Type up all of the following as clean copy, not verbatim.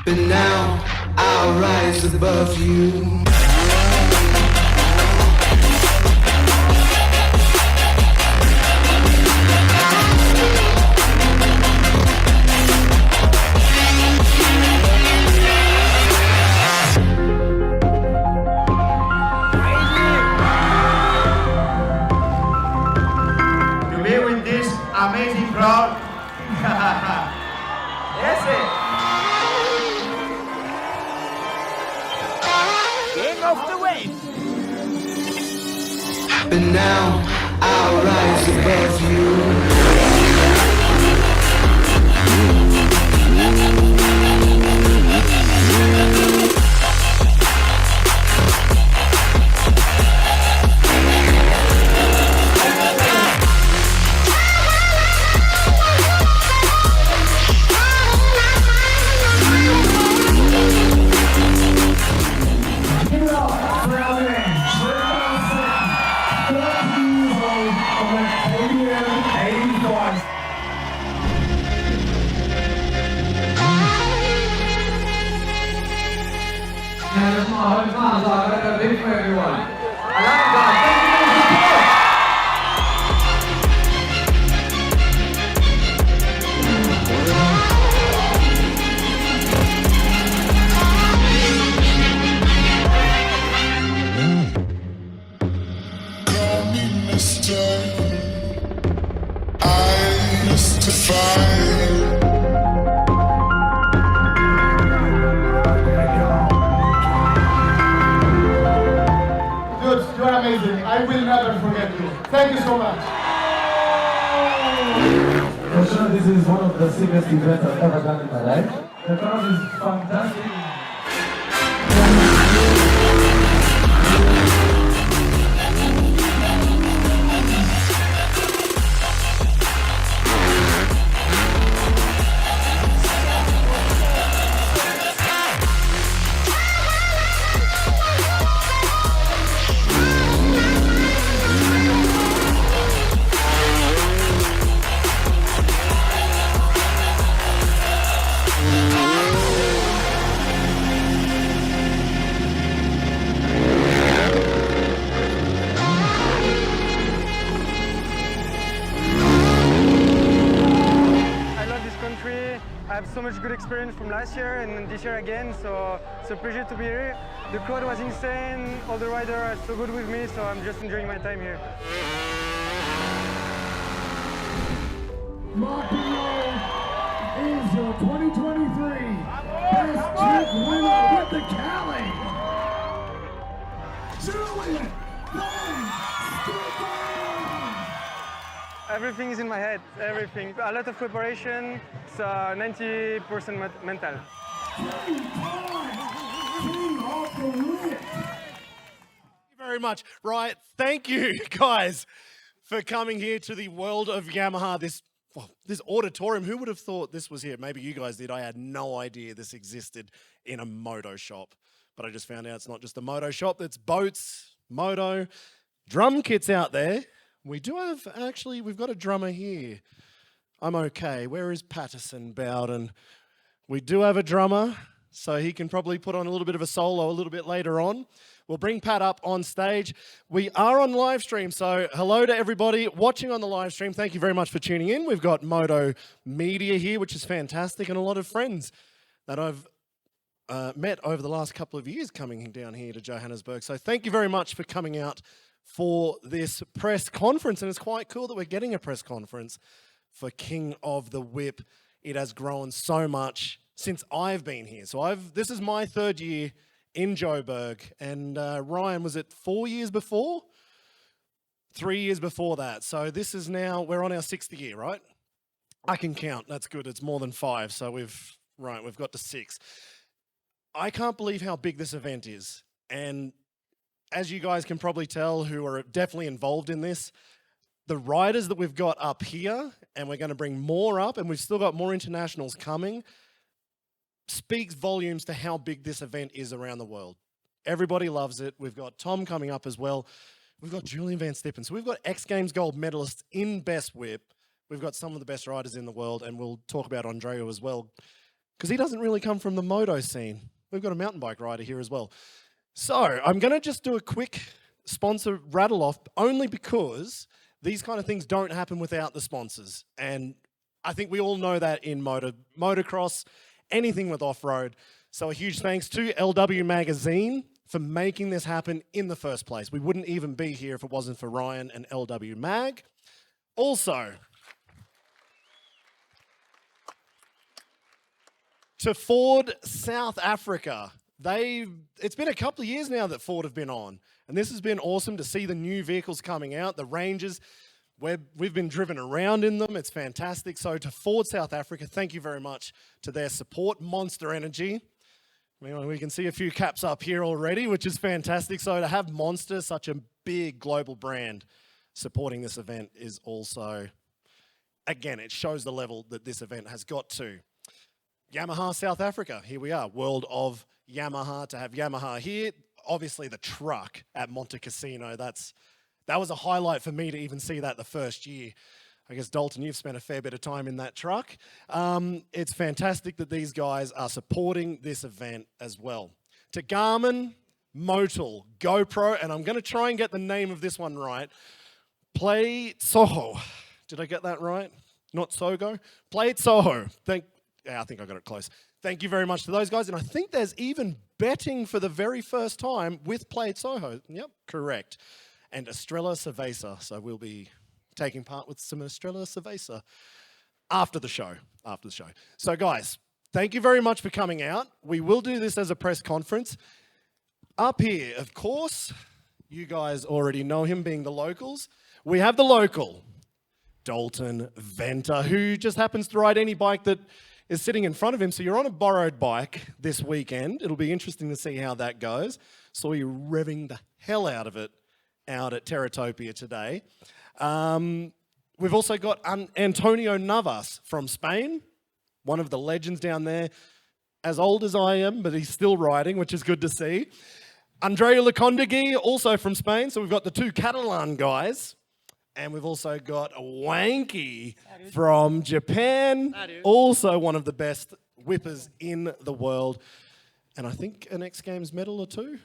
But now I'll rise above you. To be with this amazing crowd. King of the wave. But now I'll rise above you. Dudes, you're amazing. I will never forget you. Thank you so much. For sure, this is one of the sickest events I've ever done in my life. The crowd is fantastic. I have so much good experience from last year and this year again, so it's a pleasure to be here. The crowd was insane, all the riders are so good with me, so I'm just enjoying my time here. Rock and roll is your 2023 Best Chick winner with the Cali, Julien Vanstippen. Everything is in my head, everything. A lot of preparation, it's 90% mental. King of the whip. Thank you very much. Right, thank you guys for coming here to the World of Yamaha, this auditorium. Who would have thought this was here? Maybe you guys did. I had no idea this existed in a moto shop, but I just found out it's not just a moto shop, it's boats, moto, drum kits out there. We do have, actually, we've got a drummer here. I'm okay. Where is Patterson Bowden? We do have a drummer, so he can probably put on a little bit of a solo a little bit later on. We'll bring Pat up on stage. We are on live stream, so hello to everybody watching on the live stream. Thank you very much for tuning in. We've got Moto Media here, which is fantastic, and a lot of friends that I've met over the last couple of years coming down here to Johannesburg. So thank you very much for coming out for this press conference, and it's quite cool that we're getting a press conference for King of the Whip. It has grown so much since I've been here. So this is my third year in Joburg, and Ryan, was it 4 years before? 3 years before that. So this is now, we're on our 6th year, right? I can count, that's good, it's more than 5, so we've got to 6. I can't believe how big this event is, and as you guys can probably tell who are definitely involved in this, the riders that we've got up here, and we're going to bring more up, and we've still got more internationals coming, speaks volumes to how big this event is around the world. Everybody loves it. We've got Tom coming up as well. We've got Julien Vanstippen. So we've got X Games gold medalists in Best Whip. We've got some of the best riders in the world, and we'll talk about Andreu as well because he doesn't really come from the moto scene. We've got a mountain bike rider here as well. So I'm going to just do a quick sponsor rattle off, only because these kind of things don't happen without the sponsors. And I think we all know that in motocross, anything with off-road. So a huge thanks to LW Magazine for making this happen in the first place. We wouldn't even be here if it wasn't for Ryan and LW Mag. Also, to Ford South Africa. It's been a couple of years now that Ford have been on, and this has been awesome to see the new vehicles coming out, the Rangers. We've been driven around in them. It's fantastic. So to Ford South Africa, thank you very much to their support. Monster Energy. We can see a few caps up here already, which is fantastic. So to have Monster, such a big global brand, supporting this event is also, again, it shows the level that this event has got to. Yamaha South Africa, here we are, World of Yamaha. To have Yamaha here, obviously the truck at Montecasino, that was a highlight for me to even see that the first year. I guess, Dalton, you've spent a fair bit of time in that truck. It's fantastic that these guys are supporting this event as well. To Garmin, Motul, GoPro, and I'm going to try and get the name of this one right. Play Soho. Did I get that right? Not Sogo? Play Soho. I think I got it close. Thank you very much to those guys. And I think there's even betting for the very first time with Play Soho. Yep, correct. And Estrella Cerveza. So we'll be taking part with some Estrella Cerveza after the show. So guys, thank you very much for coming out. We will do this as a press conference. Up here, of course, you guys already know him being the locals. We have the local, Dalton Venter, who just happens to ride any bike that is sitting in front of him. So you're on a borrowed bike this weekend. It'll be interesting to see how that goes. Saw you revving the hell out of it out at Terratopia today. We've also got Antonio Navas from Spain, one of the legends down there, as old as I am, but he's still riding, which is good to see. Andreu Lacondeguy, also from Spain. So we've got the two Catalan guys. And we've also got Wanky from Japan, also one of the best whippers in the world. And I think an X Games medal or two?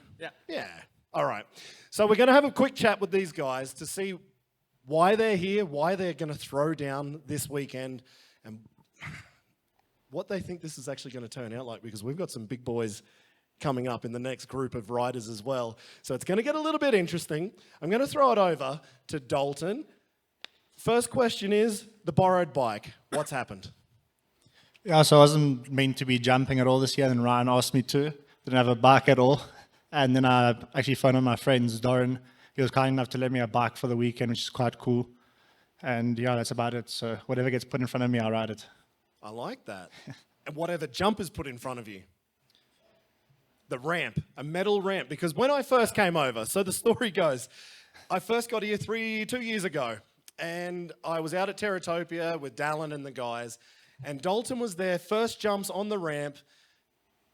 Yeah. All right. So we're going to have a quick chat with these guys to see why they're here, why they're going to throw down this weekend, and what they think this is actually going to turn out like, because we've got some big boys coming up in the next group of riders as well. So it's going to get a little bit interesting. I'm going to throw it over to Dalton. First question is the borrowed bike. What's happened? Yeah, so I wasn't meant to be jumping at all this year, and Ryan asked me to. Didn't have a bike at all. And then I actually phoned one of my friends, Doran. He was kind enough to let me a bike for the weekend, which is quite cool. And yeah, that's about it. So whatever gets put in front of me, I'll ride it. I like that. And whatever jump is put in front of you. The ramp, a metal ramp. Because when I first came over, so the story goes, I first got here 2 years ago. And I was out at Terratopia with Dallan and the guys. And Dalton was there, first jumps on the ramp.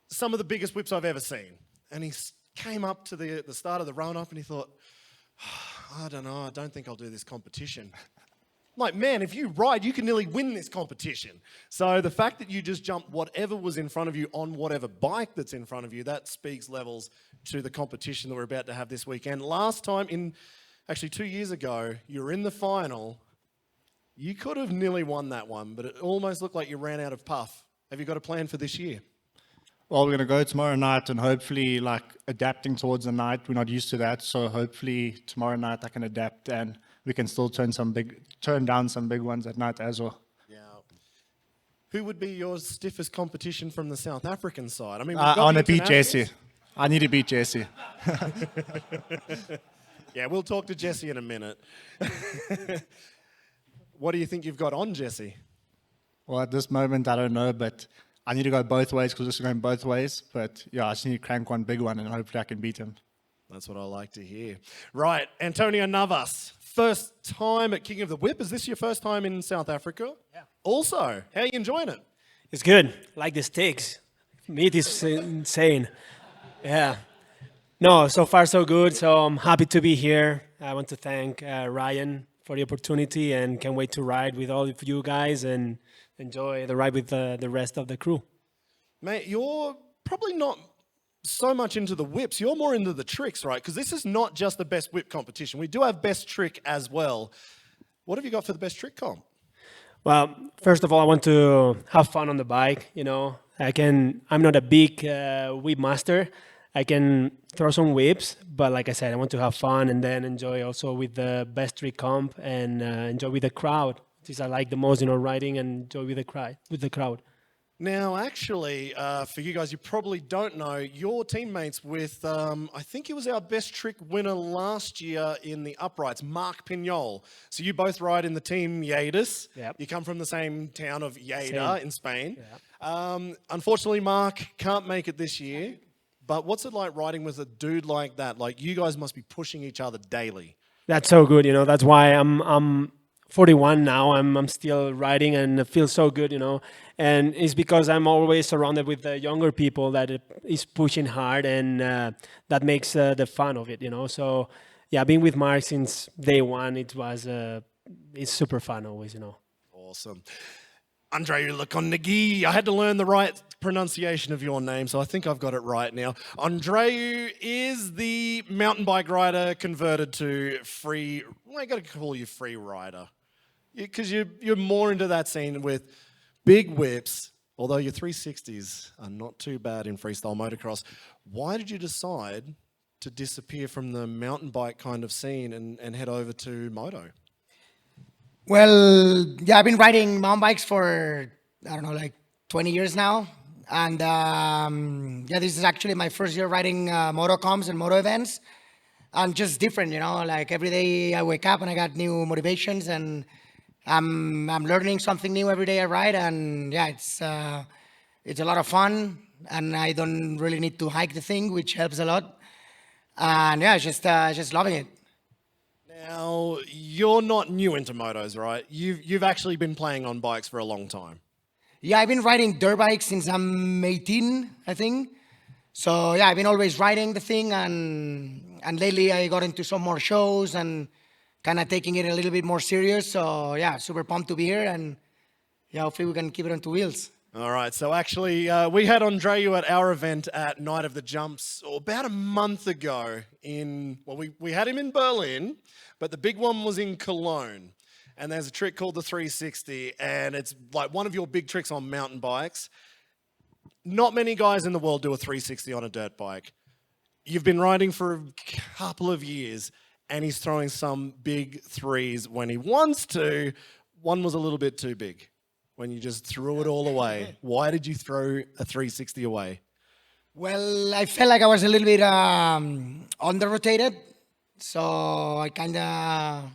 Some of the biggest whips I've ever seen. And he came up to the start of the run-up and he thought, I don't know, I don't think I'll do this competition. Like, man, if you ride, you can nearly win this competition. So the fact that you just jumped whatever was in front of you on whatever bike that's in front of you, that speaks levels to the competition that we're about to have this weekend. Last time, actually 2 years ago, you were in the final. You could have nearly won that one, but it almost looked like you ran out of puff. Have you got a plan for this year? Well, we're going to go tomorrow night and hopefully adapting towards the night. We're not used to that. So hopefully tomorrow night I can adapt and we can still turn down some big ones at night as well. Yeah. Who would be your stiffest competition from the South African side? I mean, I want to beat Jesse. I need to beat Jesse. Yeah, we'll talk to Jesse in a minute. What do you think you've got on Jesse? Well, at this moment, I don't know, but I need to go both ways because we're going both ways. But yeah, I just need to crank one big one and hopefully I can beat him. That's what I like to hear. Right, Antonio Navas, first time at King of the Whip. Is this your first time in South Africa? Yeah. Also, how are you enjoying it? It's good. Like the steaks. Meat is insane. Yeah. No, so far so good. So I'm happy to be here. I want to thank Ryan for the opportunity and can't wait to ride with all of you guys and enjoy the ride with the rest of the crew. Mate, you're probably not so much into the whips. You're more into the tricks, right? Because this is not just the best whip competition. We do have best trick as well. What have you got for the best trick comp? Well, first of all, I want to have fun on the bike. I'm not a big whip master. I can throw some whips, but like I said, I want to have fun and then enjoy also with the best trick comp and enjoy with the crowd. This I like the most, riding and enjoy with the crowd. Now, actually, for you guys, you probably don't know, your teammates with, I think he was our best trick winner last year in the uprights, Mark Pignol. So you both ride in the team Lleidas. Yep. You come from the same town of Lleida in Spain. Yeah. Unfortunately, Mark can't make it this year. But what's it like riding with a dude like that? Like, you guys must be pushing each other daily. That's so good, That's why I'm 41 now. I'm still riding and it feels so good, And it's because I'm always surrounded with the younger people that is pushing hard, and that makes the fun of it, So yeah, being with Mark since day one, it's super fun always, Awesome. Andreu Lacondeguy. I had to learn the right pronunciation of your name, so I think I've got it right now. Andreu is the mountain bike rider converted to free. I got to call you free rider, because you're more into that scene with big whips. Although your 360s are not too bad in freestyle motocross. Why did you decide to disappear from the mountain bike kind of scene and head over to moto? Well, yeah, I've been riding mountain bikes for, 20 years now. And this is actually my first year riding moto comps and moto events. And just different, like every day I wake up and I got new motivations, and I'm learning something new every day I ride. And yeah, it's a lot of fun, and I don't really need to hike the thing, which helps a lot. And yeah, just loving it. Now, you're not new into motos, right? You've actually been playing on bikes for a long time. Yeah, I've been riding dirt bikes since I'm 18, I think. So yeah, I've been always riding the thing, and lately I got into some more shows and kind of taking it a little bit more serious. So yeah, super pumped to be here, and yeah, hopefully we can keep it on two wheels. All right, so actually we had Andreu at our event at Night of the Jumps about a month ago we had him in Berlin, but the big one was in Cologne. And there's a trick called the 360, and it's like one of your big tricks on mountain bikes. Not many guys in the world do a 360 on a dirt bike. You've been riding for a couple of years, and he's throwing some big threes when he wants to. One was a little bit too big when you just threw it all away. Why did you throw a 360 away? Well, I felt like I was a little bit under-rotated, so I kind of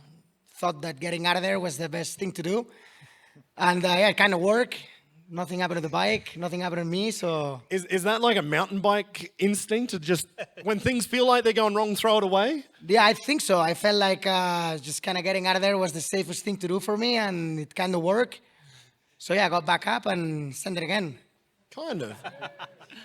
thought that getting out of there was the best thing to do. And yeah, it kind of worked. Nothing happened to the bike, nothing happened to me, so... Is that like a mountain bike instinct to just, when things feel like they're going wrong, throw it away? Yeah, I think so. I felt like just kind of getting out of there was the safest thing to do for me, and it kind of worked. So yeah, I got back up and sent it again. Kind of.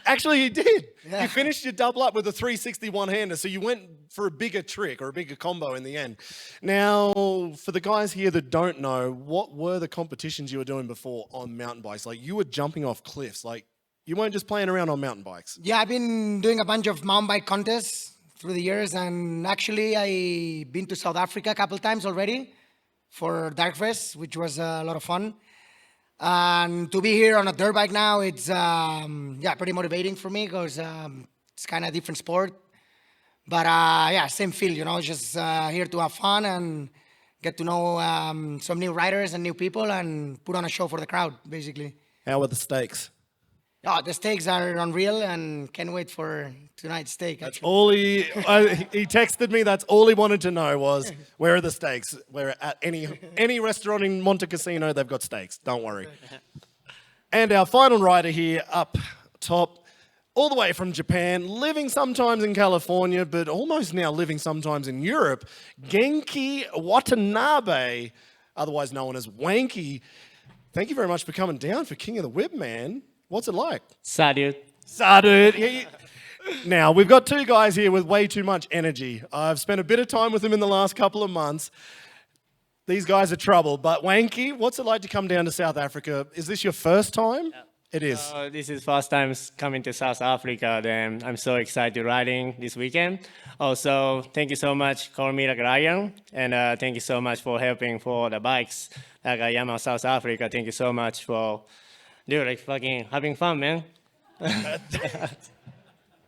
Actually, you did. Yeah. You finished your double up with a 360 one-hander, so you went for a bigger trick or a bigger combo in the end. Now, for the guys here that don't know, what were the competitions you were doing before on mountain bikes? Like, you were jumping off cliffs. Like, you weren't just playing around on mountain bikes. Yeah, I've been doing a bunch of mountain bike contests through the years, and actually I've been to South Africa a couple times already for Dark Fest, which was a lot of fun. And to be here on a dirt bike now, it's pretty motivating for me because it's kind of a different sport. But yeah, same feel, just here to have fun and get to know some new riders and new people and put on a show for the crowd, basically. How were the stakes? Oh, the stakes are unreal, and can't wait for tonight's steak. That's all he texted me. That's all he wanted to know was, where are the steaks? Where at any restaurant in Montecasino, they've got steaks. Don't worry. And our final rider here up top, all the way from Japan, living sometimes in California, but almost now living sometimes in Europe, Genki Watanabe, otherwise known as Wanky. Thank you very much for coming down for King of the Whip, man. What's it like? Salut. Salut. Now, we've got two guys here with way too much energy. I've spent a bit of time with them in the last couple of months. These guys are trouble. But Wanky, what's it like to come down to South Africa? Is this your first time? It is. This is first time coming to South Africa. Then I'm so excited riding this weekend. Also, thank you so much, call me like Ryan, and thank you so much for helping for the bikes like Yamaha South Africa. Thank you so much for, dude, like fucking having fun, man.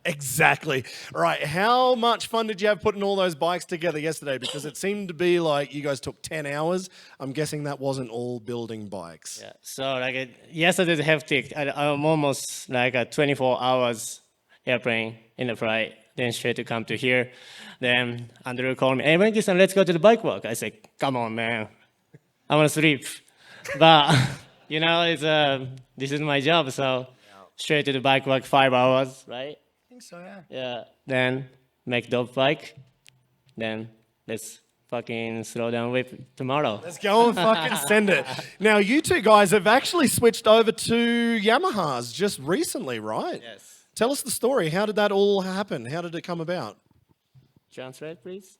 Exactly. Right. How much fun did you have putting all those bikes together yesterday? Because it seemed to be like you guys took 10 hours. I'm guessing that wasn't all building bikes. Yeah. So like yesterday's hectic. I'm almost like a 24 hours airplane in the flight, then straight to come to here. Then Andreu called me, hey, Wanky, let's go to the bike walk. I said, come on, man. I want to sleep. But, you know, it's this is my job, so straight to the bike walk, 5 hours, right? I think so, yeah. Yeah, then make dope bike. Then let's fucking slow down whip tomorrow. Let's go and fucking send it. Now, you two guys have actually switched over to Yamahas just recently, right? Yes. Tell us the story. How did that all happen? How did it come about? Translate, please.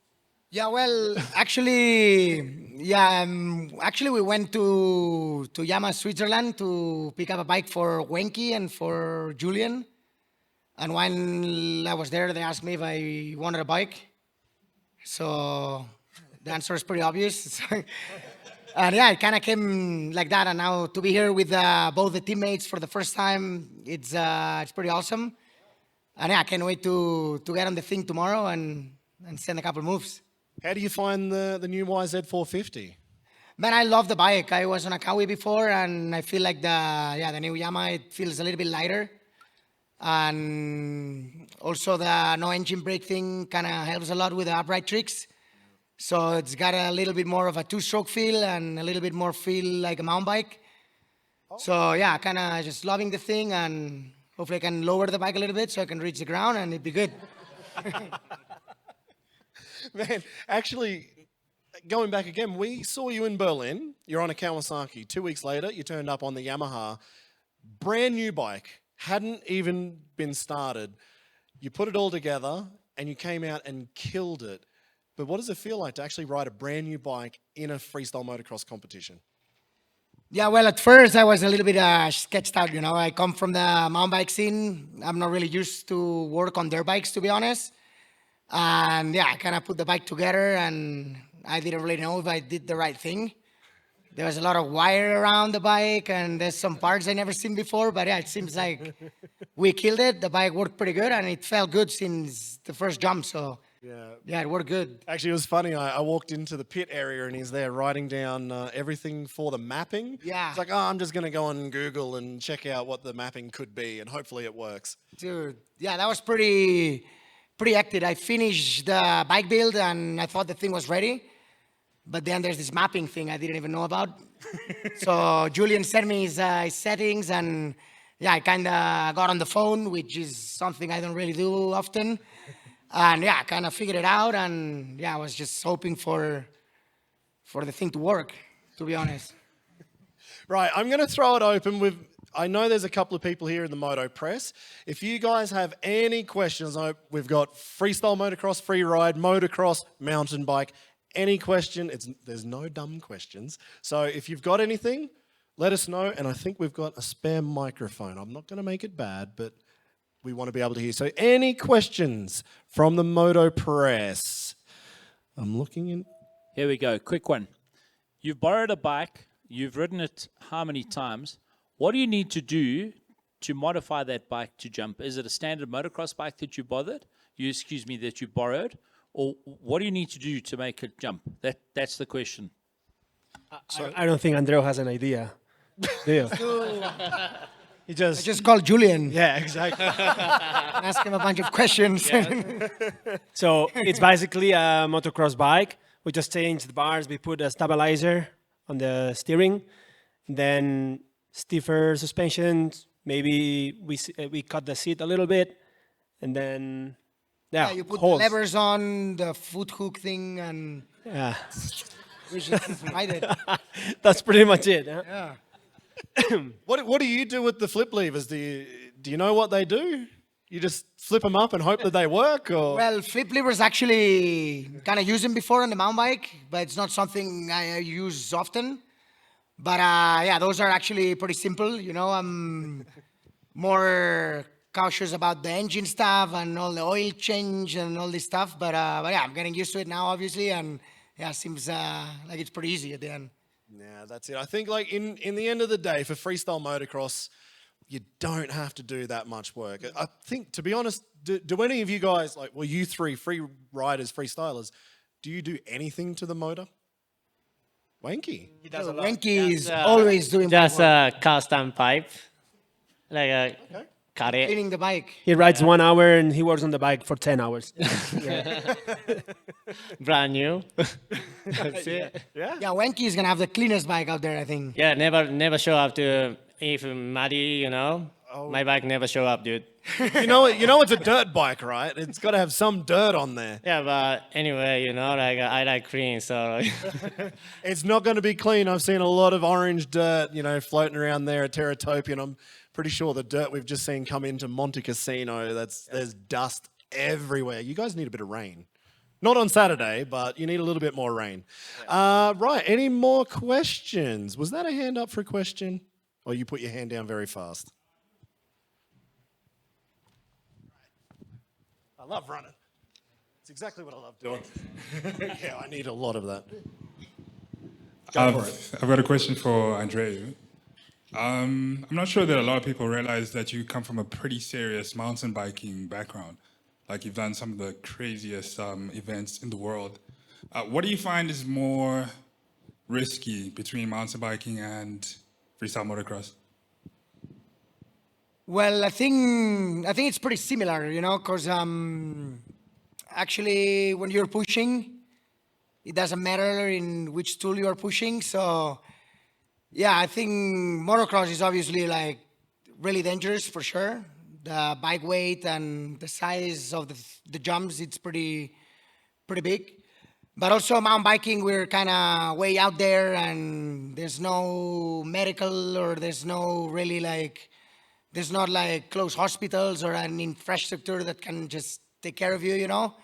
Yeah, well, actually, we went to Yamaha, Switzerland to pick up a bike for Wanky and for Julien. And when I was there, they asked me if I wanted a bike. So the answer is pretty obvious. And yeah, it kind of came like that. And now to be here with both the teammates for the first time, it's pretty awesome. And yeah, I can't wait to get on the thing tomorrow and send a couple moves. How do you find the new YZ450? Man, I love the bike. I was on a Kawi before, and I feel like the new Yamaha, it feels a little bit lighter. And also the no engine brake thing kind of helps a lot with the upright tricks. So it's got a little bit more of a two-stroke feel and a little bit more feel like a mountain bike. So yeah, kind of just loving the thing, and hopefully I can lower the bike a little bit so I can reach the ground and it'd be good. Man, actually, going back again, we saw you in Berlin. You're on a Kawasaki. 2 weeks later, you turned up on the Yamaha. Brand new bike. Hadn't even been started. You put it all together and you came out and killed it. But what does it feel like to actually ride a brand new bike in a freestyle motocross competition? Yeah, well, at first I was a little bit sketched out, you know. I come from the mountain bike scene. I'm not really used to work on dirt bikes, to be honest. And yeah, I kind of put the bike together and I didn't really know if I did the right thing. There was a lot of wire around the bike and there's some parts I never seen before, but yeah, it seems like we killed it. The bike worked pretty good and it felt good since the first jump, so yeah, it worked good. Actually, it was funny. I walked into the pit area and he's there writing down everything for the mapping. Yeah. It's like, oh, I'm just going to go on Google and check out what the mapping could be and hopefully it works. Dude, yeah, that was pretty hectic. I finished the bike build and I thought the thing was ready. But then there's this mapping thing I didn't even know about. So Julien sent me his settings and yeah, I kind of got on the phone, which is something I don't really do often. And yeah, I kind of figured it out and yeah, I was just hoping for the thing to work, to be honest. Right, I'm going to throw it open. I know there's a couple of people here in the Moto Press. If you guys have any questions, we've got freestyle motocross, free ride, motocross, mountain bike, any question. There's no dumb questions. So if you've got anything, let us know. And I think we've got a spare microphone. I'm not going to make it bad, but we want to be able to hear. So any questions from the Moto Press? I'm looking in. Here we go. Quick one. You've borrowed a bike. You've ridden it how many times? What do you need to do to modify that bike to jump? Is it a standard motocross bike that you borrowed? Or what do you need to do to make it jump? That's the question. I don't think Andreu has an idea. Do you? I just called Julien. Yeah, exactly. And ask him a bunch of questions. Yeah. So it's basically a motocross bike. We just changed the bars. We put a stabilizer on the steering. Then stiffer suspension. Maybe we cut the seat a little bit. And then... Yeah, you put the levers on, the foot hook thing, and yeah, we just ride it. That's pretty much it. Huh? Yeah. What do you do with the flip levers? Do you know what they do? You just flip them up and hope that they work, or? Well, flip levers actually kind of used them before on the mountain bike, but it's not something I use often. But yeah, those are actually pretty simple. You know, I'm more cautious about the engine stuff and all the oil change and all this stuff. But yeah, I'm getting used to it now, obviously, and yeah, it seems like it's pretty easy at the end. Yeah, that's it. I think like in the end of the day, for freestyle motocross, you don't have to do that much work. I think, to be honest, do any of you guys, like, well, you three free riders, freestylers, do you do anything to the motor? Wanky. He does a lot. Wanky is always doing Just bike work. a custom pipe, like a cut it. Cleaning the bike. He rides 1 hour and he works on the bike for 10 hours. Brand new. That's it. Yeah, Wanky is gonna have the cleanest bike out there, I think. Yeah, never show up to if muddy, you know. My bike never show up, dude. You know it's a dirt bike, right? It's got to have some dirt on there. Yeah, but anyway, you know, like I like clean, so. It's not going to be clean. I've seen a lot of orange dirt, you know, floating around there at Teratopia, and I'm pretty sure the dirt we've just seen come into Montecasino, there's dust everywhere. You guys need a bit of rain. Not on Saturday, but you need a little bit more rain. Right, any more questions? Was that a hand up for a question? Or you put your hand down very fast? I love running. It's exactly what I love doing. Yeah, I need a lot of that. I've got a question for Andreu. I'm not sure that a lot of people realize that you come from a pretty serious mountain biking background. Like you've done some of the craziest events in the world. What do you find is more risky between mountain biking and freestyle motocross? Well, I think it's pretty similar, you know, because actually when you're pushing, it doesn't matter in which tool you're pushing. So yeah, I think motocross is obviously like really dangerous for sure. The bike weight and the size of the jumps, it's pretty big. But also mountain biking, we're kind of way out there, and there's no medical or there's no really like. There's not like close hospitals or an infrastructure that can just take care of you, you know?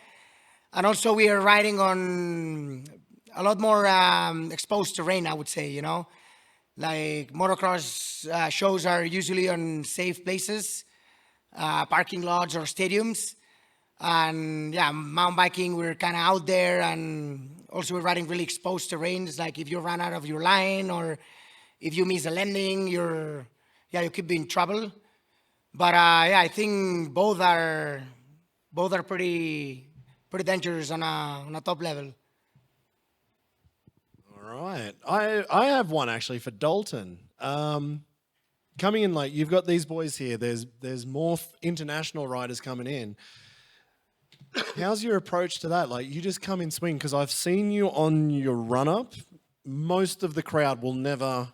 And also we are riding on a lot more exposed terrain, I would say, you know? Like motocross shows are usually on safe places, parking lots or stadiums. And yeah, mountain biking, we're kind of out there, and also we're riding really exposed terrains. Like if you run out of your line or if you miss a landing, you could be in trouble. But yeah, I think both are pretty dangerous on a top level. All right, I have one actually for Dalton. Coming in late, you've got these boys here. There's more international riders coming in. How's your approach to that? Like you just come in swing, because I've seen you on your run up. Most of the crowd will never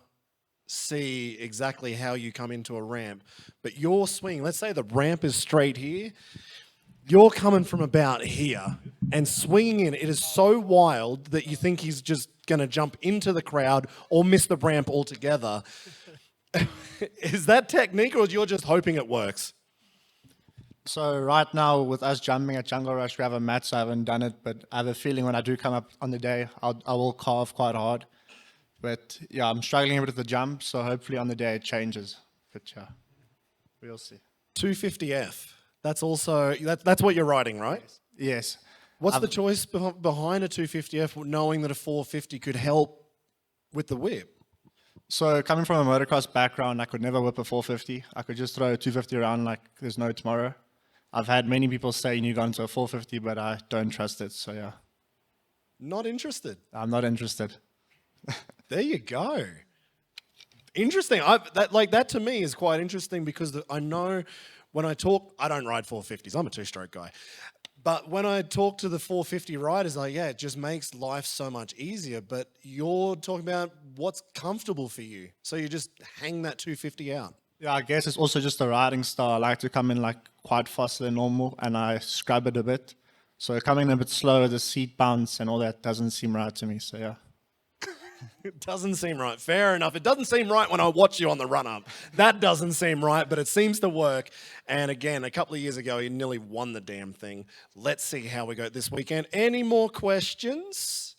see exactly how you come into a ramp, but your swing, let's say the ramp is straight here, you're coming from about here and swinging in. It is so wild that you think he's just going to jump into the crowd or miss the ramp altogether. Is that technique, or you're just hoping it works? So right now with us jumping at Jungle Rush, we have a mat, so I haven't done it, but I have a feeling when I do come up on the day, I will carve quite hard. But yeah, I'm struggling a bit with the jump, so hopefully on the day it changes. But yeah, we'll see. 250F. That's also that's what you're riding, right? Yes. What's the choice behind a 250F, knowing that a 450 could help with the whip? So coming from a motocross background, I could never whip a 450. I could just throw a 250 around like there's no tomorrow. I've had many people say you need to go into a 450, but I don't trust it. So yeah. Not interested. I'm not interested. There you go. Interesting. That to me is quite interesting, because I know when I talk, I don't ride 450s. I'm a two-stroke guy. But when I talk to the 450 riders, like, yeah, it just makes life so much easier. But you're talking about what's comfortable for you. So you just hang that 250 out. Yeah, I guess it's also just a riding style. I like to come in like quite faster than normal, and I scrub it a bit. So coming in a bit slower, the seat bounce and all that doesn't seem right to me. So yeah. It doesn't seem right. Fair enough. It doesn't seem right when I watch you on the run-up. That doesn't seem right, but it seems to work. And again, a couple of years ago, you nearly won the damn thing. Let's see how we go this weekend. Any more questions?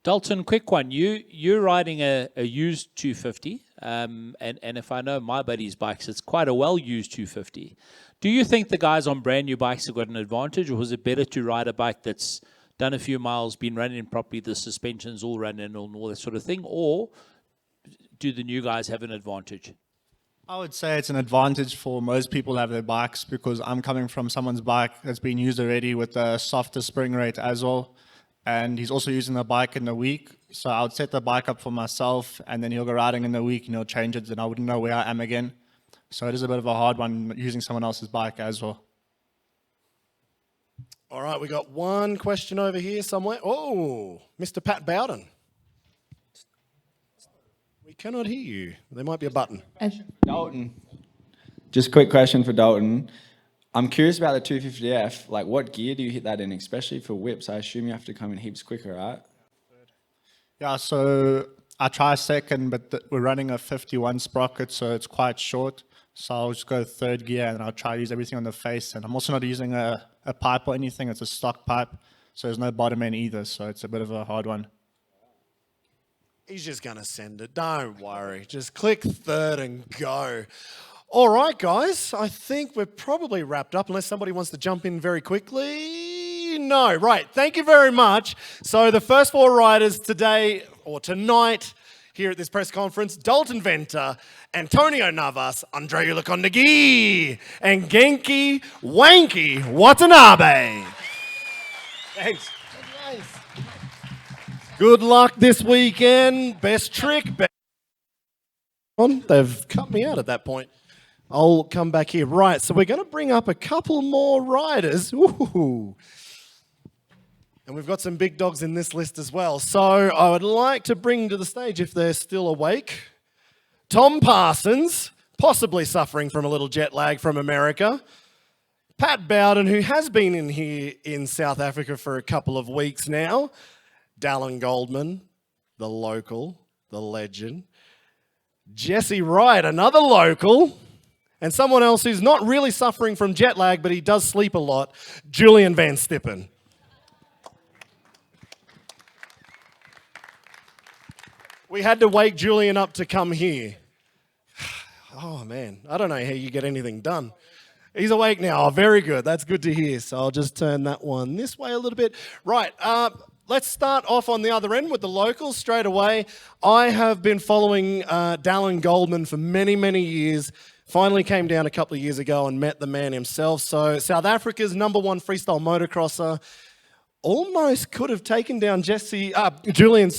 Dalton, quick one. You're riding a used 250, and if I know my buddy's bikes, it's quite a well-used 250. Do you think the guys on brand new bikes have got an advantage, or is it better to ride a bike that's done a few miles, been running properly, the suspension's all running and all that sort of thing, or do the new guys have an advantage? I would say it's an advantage for most people to have their bikes, because I'm coming from someone's bike that's been used already with a softer spring rate as well. And he's also using the bike in the week. So I would set the bike up for myself, and then he'll go riding in the week and he'll change it, and I wouldn't know where I am again. So it is a bit of a hard one using someone else's bike as well. All right, we got one question over here somewhere. Oh, Mr. Pat Bowden. We cannot hear you. There might be a button. Dalton. Just a quick question for Dalton. I'm curious about the 250F. Like, what gear do you hit that in, especially for whips? I assume you have to come in heaps quicker, right? Yeah, so I try second, but we're running a 51 sprocket, so it's quite short. So I'll just go third gear, and I'll try to use everything on the face. And I'm also not using a pipe or anything. It's a stock pipe, so there's no bottom end either. So it's a bit of a hard one. He's just going to send it. Don't worry. Just click third and go. All right, guys. I think we're probably wrapped up, unless somebody wants to jump in very quickly. No. Right. Thank you very much. So the first 4 riders today, or tonight, here at this press conference: Dalton Venter, Antonio Navas, Andreu Lacondeguy, and Genki Wanky Watanabe. Thanks. Good luck this weekend. Best trick. They've cut me out at that point. I'll come back here. Right, so we're going to bring up a couple more riders. Ooh. And we've got some big dogs in this list as well. So I would like to bring to the stage, if they're still awake, Tom Parsons, possibly suffering from a little jet lag from America. Pat Bowden, who has been in here in South Africa for a couple of weeks now. Dallan Goldman, the local, the legend. Jesse Wright, another local. And someone else who's not really suffering from jet lag, but he does sleep a lot, Julien Vanstippen. We had to wake Julien up to come here. Oh, man. I don't know how you get anything done. He's awake now. Oh, very good. That's good to hear. So I'll just turn that one this way a little bit. Right. Let's start off on the other end with the locals straight away. I have been following Dallan Goldman for many, many years. Finally came down a couple of years ago and met the man himself. So South Africa's #1 freestyle motocrosser. Almost could have taken down Julien,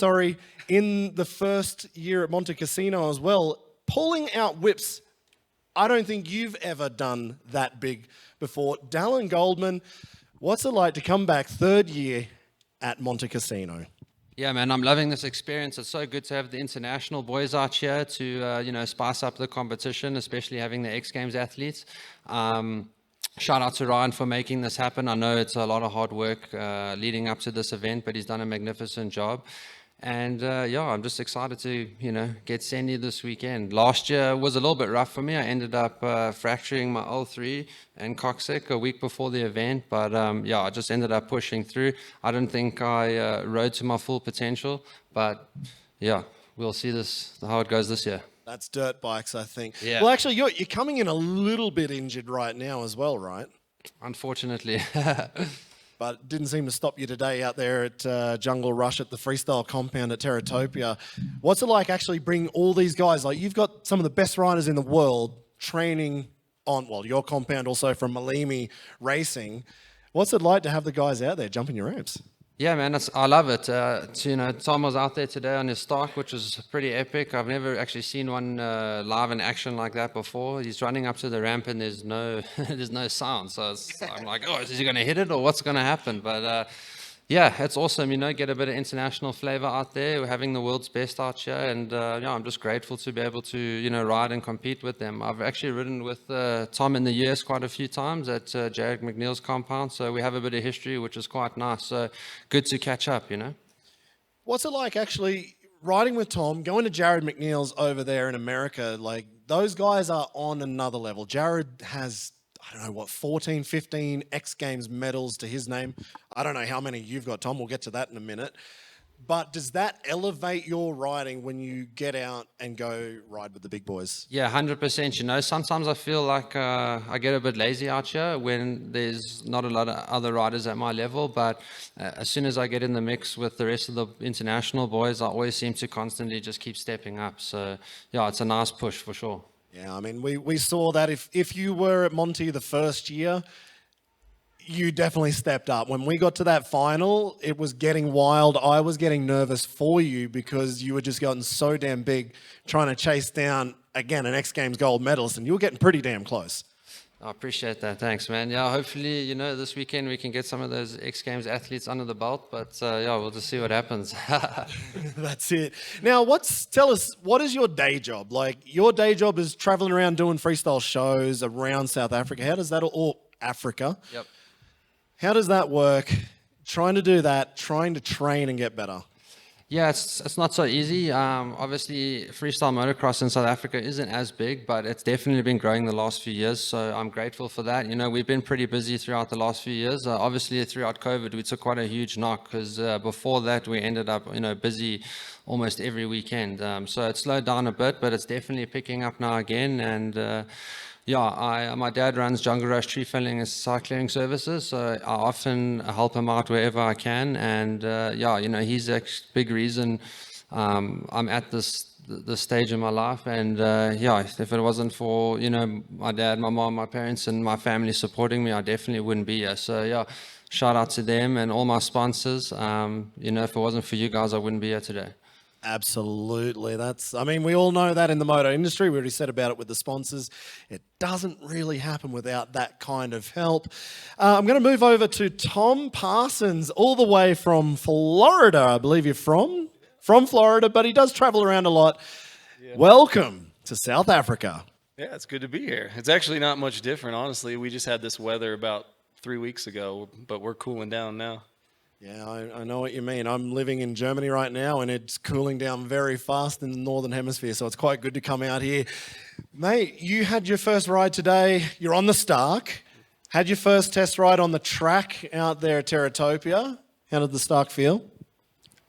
in the first year at Montecasino as well. Pulling out whips, I don't think you've ever done that big before. Dallan Goldman, what's it like to come back third year at Montecasino? Yeah, man, I'm loving this experience. It's so good to have the international boys out here to, spice up the competition, especially having the X Games athletes. Shout out to Ryan for making this happen. I know it's a lot of hard work leading up to this event, but he's done a magnificent job. And I'm just excited to, get Sandy this weekend. Last year was a little bit rough for me. I ended up fracturing my L3 and coccyx a week before the event. But I just ended up pushing through. I don't think I rode to my full potential. But we'll see how it goes this year. That's dirt bikes, I think. Yeah. Well, actually, you're coming in a little bit injured right now as well, right? Unfortunately. But it didn't seem to stop you today out there at Jungle Rush at the freestyle compound at Terratopia. What's it like actually bringing all these guys? Like, you've got some of the best riders in the world training on, your compound also from Malimi Racing. What's it like to have the guys out there jumping your ramps? Yeah, man, I love it. Tom was out there today on his stock, which was pretty epic. I've never actually seen one live in action like that before. He's running up to the ramp and there's no sound. So I'm like, is he going to hit it or what's going to happen? But it's awesome, get a bit of international flavor out there. We're having the world's best out here, and I'm just grateful to be able to, ride and compete with them. I've actually ridden with Tom in the US quite a few times at Jared McNeil's compound, so we have a bit of history, which is quite nice. So good to catch up, What's it like actually riding with Tom, going to Jared McNeil's over there in America? Like, those guys are on another level. Jared has 14, 15 X Games medals to his name. I don't know how many you've got, Tom. We'll get to that in a minute. but does that elevate your riding when you get out and go ride with the big boys? Yeah, 100%. You know, sometimes I feel like I get a bit lazy out here when there's not a lot of other riders at my level. But as soon as I get in the mix with the rest of the international boys, I always seem to constantly just keep stepping up. So, yeah, it's a nice push for sure. Yeah, I mean, we saw that if you were at Monty the first year, you definitely stepped up. When we got to that final, it was getting wild. I was getting nervous for you because you were just gotten so damn big trying to chase down, again, an X Games gold medalist, and you were getting pretty damn close. I appreciate that. Thanks, man. Yeah, hopefully, you know, this weekend we can get some of those X Games athletes under the belt, but yeah, we'll just see what happens. That's it. Now, tell us, what is your day job? Like, your day job is traveling around doing freestyle shows around South Africa. How does that all, Africa? Yep. How does that work? Trying to do that, trying to train and get better. Yeah, it's not so easy. Obviously, freestyle motocross in South Africa isn't as big, but it's definitely been growing the last few years, so I'm grateful for that. You know, we've been pretty busy throughout the last few years. Obviously, throughout COVID, we took quite a huge knock because before that, we ended up, you know, busy almost every weekend. So it slowed down a bit, but it's definitely picking up now again, and yeah, my dad runs Jungle Rush tree felling and side clearing services, so I often help him out wherever I can. And yeah, you know, he's a big reason I'm at this stage in my life. And yeah, if it wasn't for, you know, my dad, my mom, my parents, and my family supporting me, I definitely wouldn't be here. So yeah, shout out to them and all my sponsors. You know, if it wasn't for you guys, I wouldn't be here today. Absolutely. I mean, we all know that in the moto industry. We already said about it with the sponsors. It doesn't really happen without that kind of help. I'm going to move over to Tom Parsons, all the way from Florida. I believe you're from Florida, but he does travel around a lot. Yeah. Welcome to South Africa. Yeah, it's good to be here. It's actually not much different, honestly. We just had this weather about 3 weeks ago, but we're cooling down now. Yeah, I know what you mean. I'm living in Germany right now, and it's cooling down very fast in the Northern Hemisphere, so it's quite good to come out here. Mate, you had your first ride today. You're on the Stark. Had your first test ride on the track out there at Terratopia. How did the Stark feel?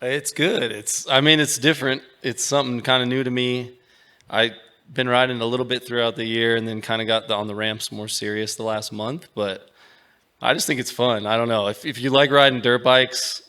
It's good. I mean, it's different. It's something kind of new to me. I've been riding a little bit throughout the year and then kind of got on the ramps more serious the last month, but I just think it's fun. I don't know. If you like riding dirt bikes,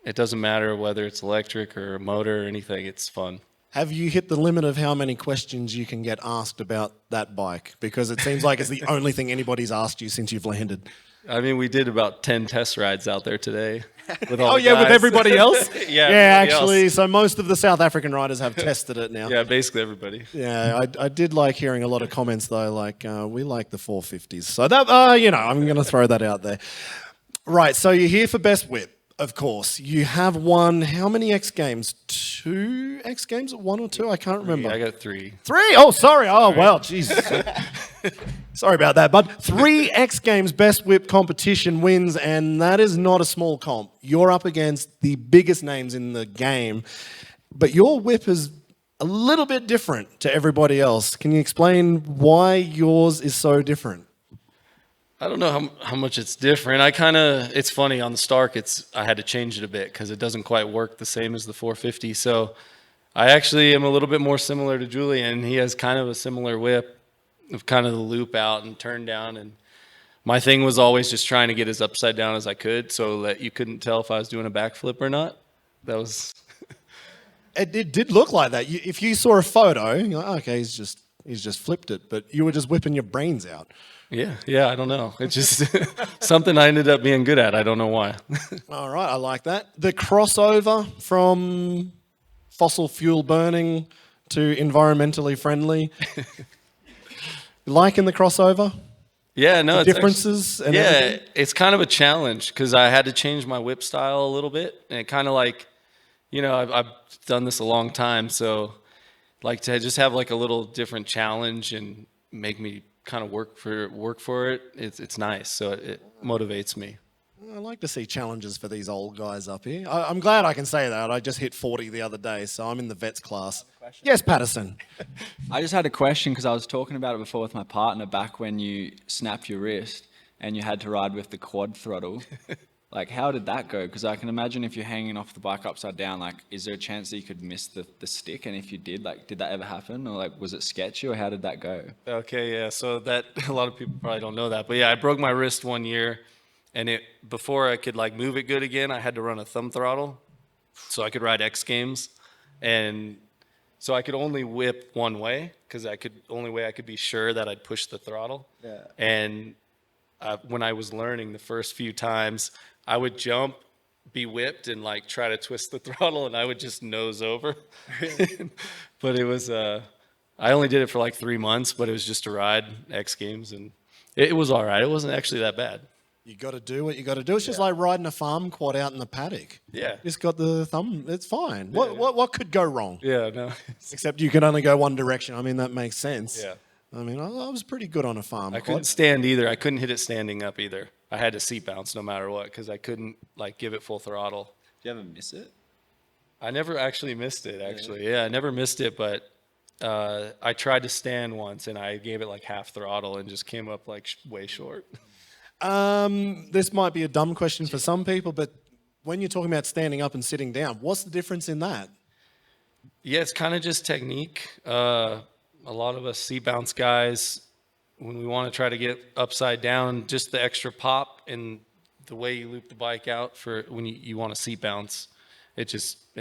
it doesn't matter whether it's electric or a motor or anything. It's fun. Have you hit the limit of how many questions you can get asked about that bike? Because it seems like it's the only thing anybody's asked you since you've landed. I mean, we did about 10 test rides out there today. With all with everybody else? Yeah, actually, else. So most of the South African riders have tested it now. Yeah, basically everybody. Yeah, I did like hearing a lot of comments though, like, we like the 450s. So that, you know, I'm going to throw that out there. Right, so you're here for Best Whip, of course. You have won how many X Games? 2 X Games? 1 or 2? I can't remember. I got 3. 3? Oh, sorry. Oh, well, Jesus. Sorry about that, bud. 3 X Games Best Whip competition wins, and that is not a small comp. You're up against the biggest names in the game, but your whip is a little bit different to everybody else. Can you explain why yours is so different? I don't know how much it's different. It's funny, on the Stark, I had to change it a bit because it doesn't quite work the same as the 450. So I actually am a little bit more similar to Julien. He has kind of a similar whip of kind of the loop out and turn down. And my thing was always just trying to get as upside down as I could so that you couldn't tell if I was doing a backflip or not. That was... It did look like that. If you saw a photo, you're like, okay, he's just flipped it, but you were just whipping your brains out. Yeah, I don't know. It's just something I ended up being good at. I don't know why. All right, I like that. The crossover from fossil fuel burning to environmentally friendly. Liking the crossover? Yeah, no, the differences. Actually, it's kind of a challenge because I had to change my whip style a little bit, and it kind of like, you know, I've done this a long time, so like to just have like a little different challenge and make me kind of work for it. It's nice, so it motivates me. I like to see challenges for these old guys up here. I'm glad I can say that. I just hit 40 the other day, so I'm in the vets class. Yes, Patterson. I just had a question because I was talking about it before with my partner back when you snapped your wrist and you had to ride with the quad throttle. Like, how did that go? Because I can imagine if you're hanging off the bike upside down, like, is there a chance that you could miss the stick? And if you did, like, did that ever happen? Or, like, was it sketchy, or how did that go? Okay, yeah, so that, a lot of people probably don't know that. But yeah, I broke my wrist one year, and before I could, like, move it good again, I had to run a thumb throttle so I could ride X Games. And so I could only whip one way, because only way I could be sure that I'd push the throttle. Yeah. And when I was learning the first few times, I would jump, be whipped, and like try to twist the throttle, and I would just nose over. But it was, I only did it for like 3 months, but it was just to ride X Games, and it was all right. It wasn't actually that bad. You got to do what you got to do. It's just like riding a farm quad out in the paddock. Yeah. Just got the thumb. It's fine. What could go wrong? Yeah, no. Except you can only go one direction. I mean, that makes sense. Yeah. I mean, I was pretty good on a farm I quad. couldn't stand either. I couldn't hit it standing up either. I had to seat bounce no matter what, because I couldn't like give it full throttle. Did you ever miss it? I never actually missed it, actually. Yeah, I never missed it, but I tried to stand once, and I gave it like half throttle and just came up like way short. This might be a dumb question for some people, but when you're talking about standing up and sitting down, what's the difference in that? Yeah, it's kind of just technique. A lot of us seat bounce guys, when we want to try to get upside down, just the extra pop and the way you loop the bike out for when you want to seat bounce, it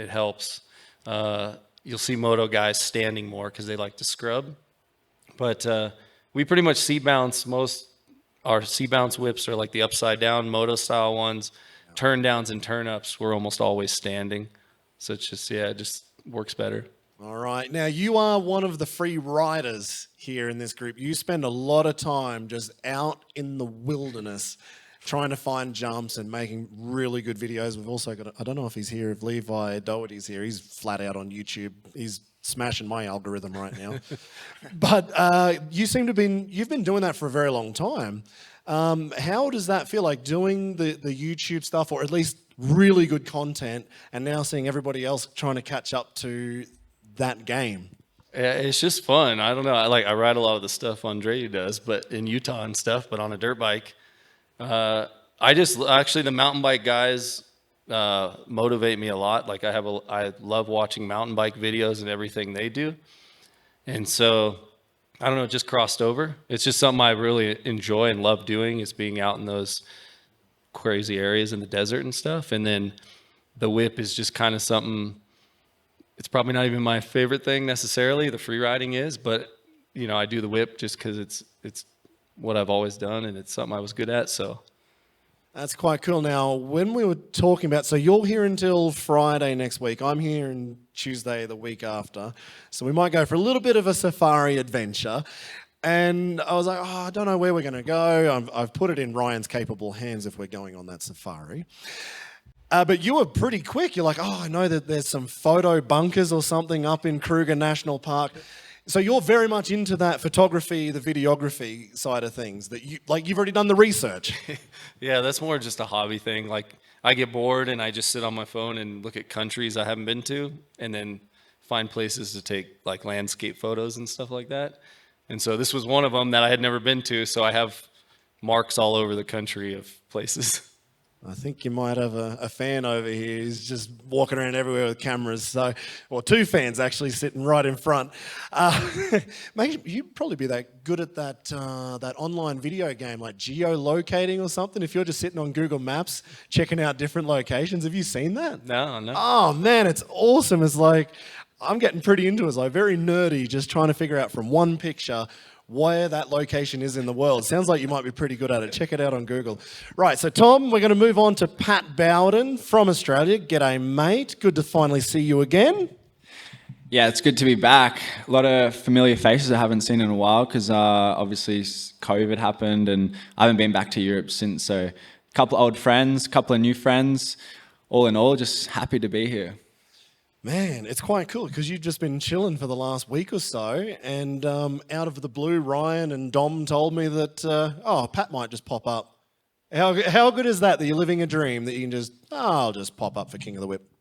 helps. You'll see moto guys standing more because they like to scrub. But we pretty much seat bounce. Our seat bounce whips are like the upside down moto style ones. Turn downs and turn ups, we're almost always standing. So it's just, yeah, it just works better. All right. Now, you are one of the free riders here in this group. You spend a lot of time just out in the wilderness trying to find jumps and making really good videos. We've also got, I don't know if he's here, if Levi Doherty's here. He's flat out on YouTube. He's smashing my algorithm right now. But you've been doing that for a very long time. How does that feel, like doing the YouTube stuff, or at least really good content, and now seeing everybody else trying to catch up to that game? Yeah, it's just fun. I don't know. I ride a lot of the stuff Andreu does, but in Utah and stuff, but on a dirt bike. Actually the mountain bike guys motivate me a lot. Like I love watching mountain bike videos and everything they do. And so, I don't know, it just crossed over. It's just something I really enjoy and love doing, is being out in those crazy areas in the desert and stuff. And then the whip is just kind of something, it's probably not even my favorite thing necessarily. The free riding is, but you know, I do the whip just because it's what I've always done, and it's something I was good at. So that's quite cool. Now, when we were talking about, so you're here until Friday next week. I'm here on Tuesday the week after. So we might go for a little bit of a safari adventure. And I was like, I don't know where we're going to go. I've put it in Ryan's capable hands if we're going on that safari. But you were pretty quick. You're like, I know that there's some photo bunkers or something up in Kruger National Park. So you're very much into that photography, the videography side of things. That you've already done the research. Yeah, that's more just a hobby thing. Like I get bored and I just sit on my phone and look at countries I haven't been to, and then find places to take like landscape photos and stuff like that. And so this was one of them that I had never been to. So I have marks all over the country of places. I think you might have a fan over here who's just walking around everywhere with cameras. So, or two fans actually sitting right in front. You'd probably be that good at that online video game like geolocating or something. If you're just sitting on Google Maps checking out different locations, have you seen that? No. Oh man, it's awesome. It's like I'm getting pretty into it. It's like very nerdy, just trying to figure out from one picture where that location is in the world. Sounds like you might be pretty good at it. Check it out on Google. Right, so Tom, we're going to move on to Pat Bowden from Australia. G'day, mate. Good to finally see you again. Yeah, it's good to be back. A lot of familiar faces I haven't seen in a while because obviously COVID happened and I haven't been back to Europe since. So a couple of old friends, a couple of new friends. All in all, just happy to be here. Man, it's quite cool because you've just been chilling for the last week or so, and out of the blue, Ryan and Dom told me that, Pat might just pop up. How good is that you're living a dream, that you can just, I'll just pop up for King of the Whip?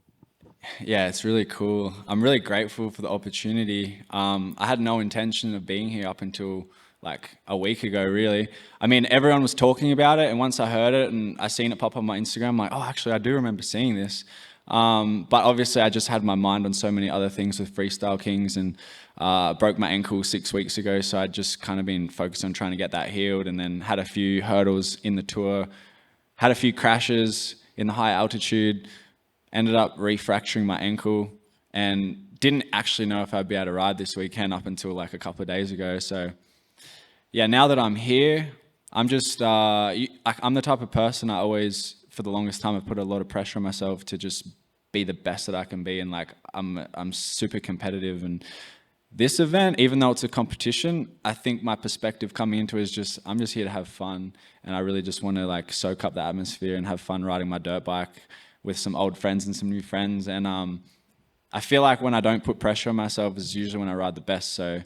Yeah, it's really cool. I'm really grateful for the opportunity. I had no intention of being here up until like a week ago, really. I mean, everyone was talking about it, and once I heard it and I seen it pop up on my Instagram, I'm like, oh, actually, I do remember seeing this. But obviously, I just had my mind on so many other things with Freestyle Kings, and broke my ankle 6 weeks ago, so I'd just kind of been focused on trying to get that healed, and then had a few hurdles in the tour, had a few crashes in the high altitude, ended up refracturing my ankle, and didn't actually know if I'd be able to ride this weekend up until like a couple of days ago. So yeah, now that I'm here, I'm just, I'm the type of person I always, for the longest time, I've put a lot of pressure on myself to just be the best that I can be. And like, I'm super competitive. And this event, even though it's a competition, I think my perspective coming into it is just, I'm just here to have fun. And I really just want to like soak up the atmosphere and have fun riding my dirt bike with some old friends and some new friends. And I feel like when I don't put pressure on myself is usually when I ride the best. So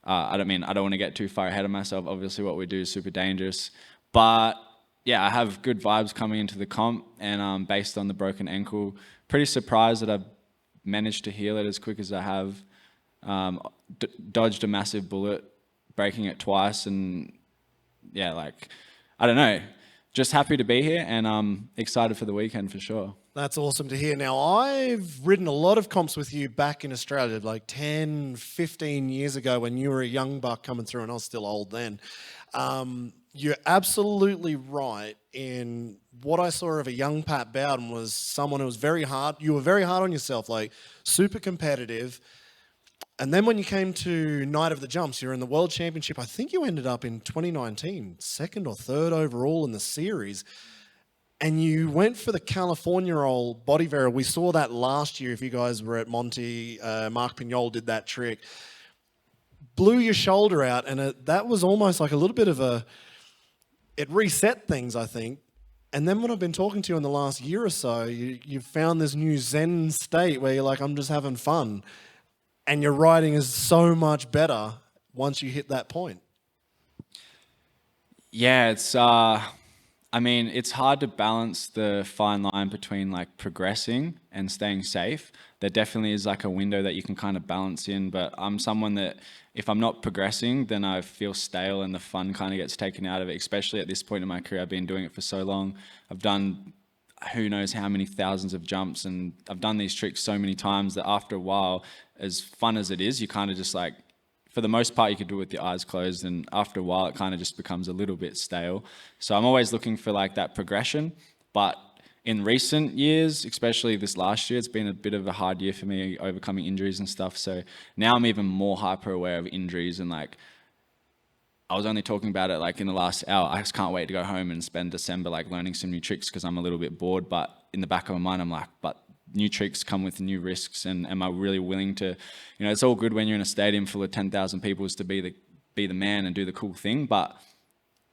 I don't want to get too far ahead of myself. Obviously what we do is super dangerous, but yeah, I have good vibes coming into the comp, and based on the broken ankle, pretty surprised that I've managed to heal it as quick as I have. Dodged a massive bullet, breaking it twice, and yeah, like, I don't know, just happy to be here, and I'm excited for the weekend for sure. That's awesome to hear. Now, I've ridden a lot of comps with you back in Australia, like 10, 15 years ago when you were a young buck coming through, and I was still old then. You're absolutely right in what I saw of a young Pat Bowden was someone who was very hard. You were very hard on yourself, like super competitive. And then when you came to Night of the Jumps, you're in the World Championship. I think you ended up in 2019, second or third overall in the series. And you went for the California roll body varial. We saw that last year if you guys were at Monty. Mark Pignol did that trick. Blew your shoulder out, and that was almost like a little bit of it reset things, I think. And then when I've been talking to you in the last year or so, you've found this new Zen state where you're like, I'm just having fun. And your riding is so much better once you hit that point. Yeah, it's, I mean, it's hard to balance the fine line between like progressing and staying safe. There definitely is like a window that you can kind of balance in, but I'm someone that if I'm not progressing, then I feel stale and the fun kind of gets taken out of it, especially at this point in my career. I've been doing it for so long. I've done who knows how many thousands of jumps, and I've done these tricks so many times that after a while, as fun as it is, you kind of just like, for the most part, you could do it with your eyes closed, and after a while, it kind of just becomes a little bit stale. So I'm always looking for like that progression, but in recent years, especially this last year, it's been a bit of a hard year for me, overcoming injuries and stuff. So now I'm even more hyper aware of injuries, and like, I was only talking about it like in the last hour. I just can't wait to go home and spend December like learning some new tricks because I'm a little bit bored, but in the back of my mind, I'm like, but new tricks come with new risks, and am I really willing to, you know, it's all good when you're in a stadium full of 10,000 people is to be the man and do the cool thing, but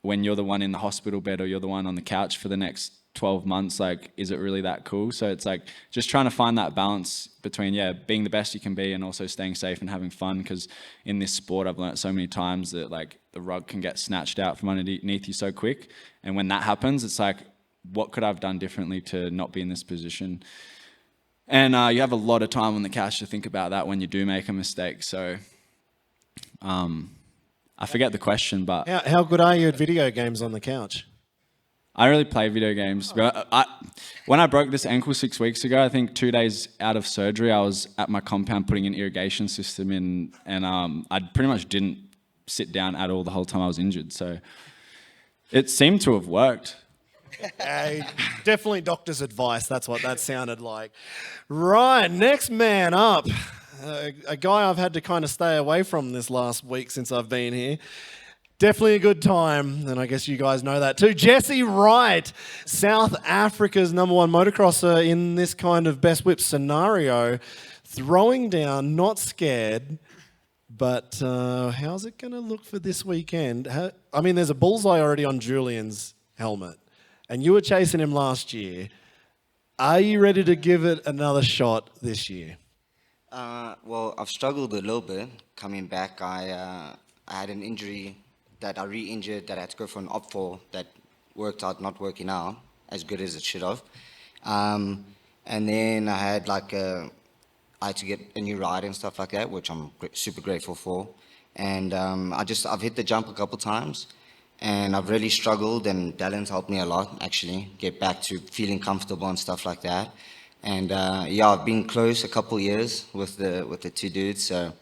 when you're the one in the hospital bed or you're the one on the couch for the next 12 months, like, is it really that cool? So it's like just trying to find that balance between, yeah, being the best you can be and also staying safe and having fun, because in this sport I've learned so many times that like the rug can get snatched out from underneath you so quick, and when that happens, it's like, what could I have done differently to not be in this position? And you have a lot of time on the couch to think about that when you do make a mistake. So I forget the question, but... How good are you at video games on the couch? I really play video games. But when I broke this ankle 6 weeks ago, I think 2 days out of surgery, I was at my compound putting an irrigation system in, and I pretty much didn't sit down at all the whole time I was injured. So it seemed to have worked. Definitely doctor's advice. That's what that sounded like. Right, next man up. A guy I've had to kind of stay away from this last week since I've been here. Definitely a good time, and I guess you guys know that too. Jesse Wright, South Africa's #1 motocrosser in this kind of best whip scenario. Throwing down, not scared. But how's it going to look for this weekend? I mean, there's a bullseye already on Julien's helmet. And you were chasing him last year. Are you ready to give it another shot this year? Well, I've struggled a little bit coming back. I had an injury that I re-injured that I had to go for an op for that worked out not working out as good as it should have. And then I had I had to get a new ride and stuff like that, which I'm super grateful for. And I've hit the jump a couple times, and I've really struggled, and Dallan's helped me a lot, actually, get back to feeling comfortable and stuff like that. And yeah, I've been close a couple years with the two dudes. So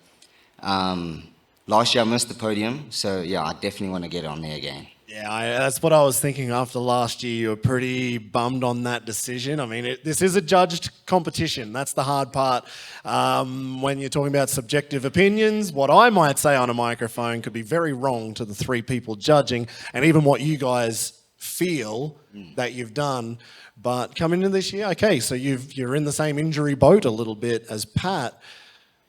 last year I missed the podium, so yeah, I definitely want to get on there again. Yeah, that's what I was thinking after last year. You were pretty bummed on that decision. I mean, this is a judged competition. That's the hard part. When you're talking about subjective opinions, what I might say on a microphone could be very wrong to the three people judging, and even what you guys feel that you've done. But coming into this year, okay, so you're in the same injury boat a little bit as Pat.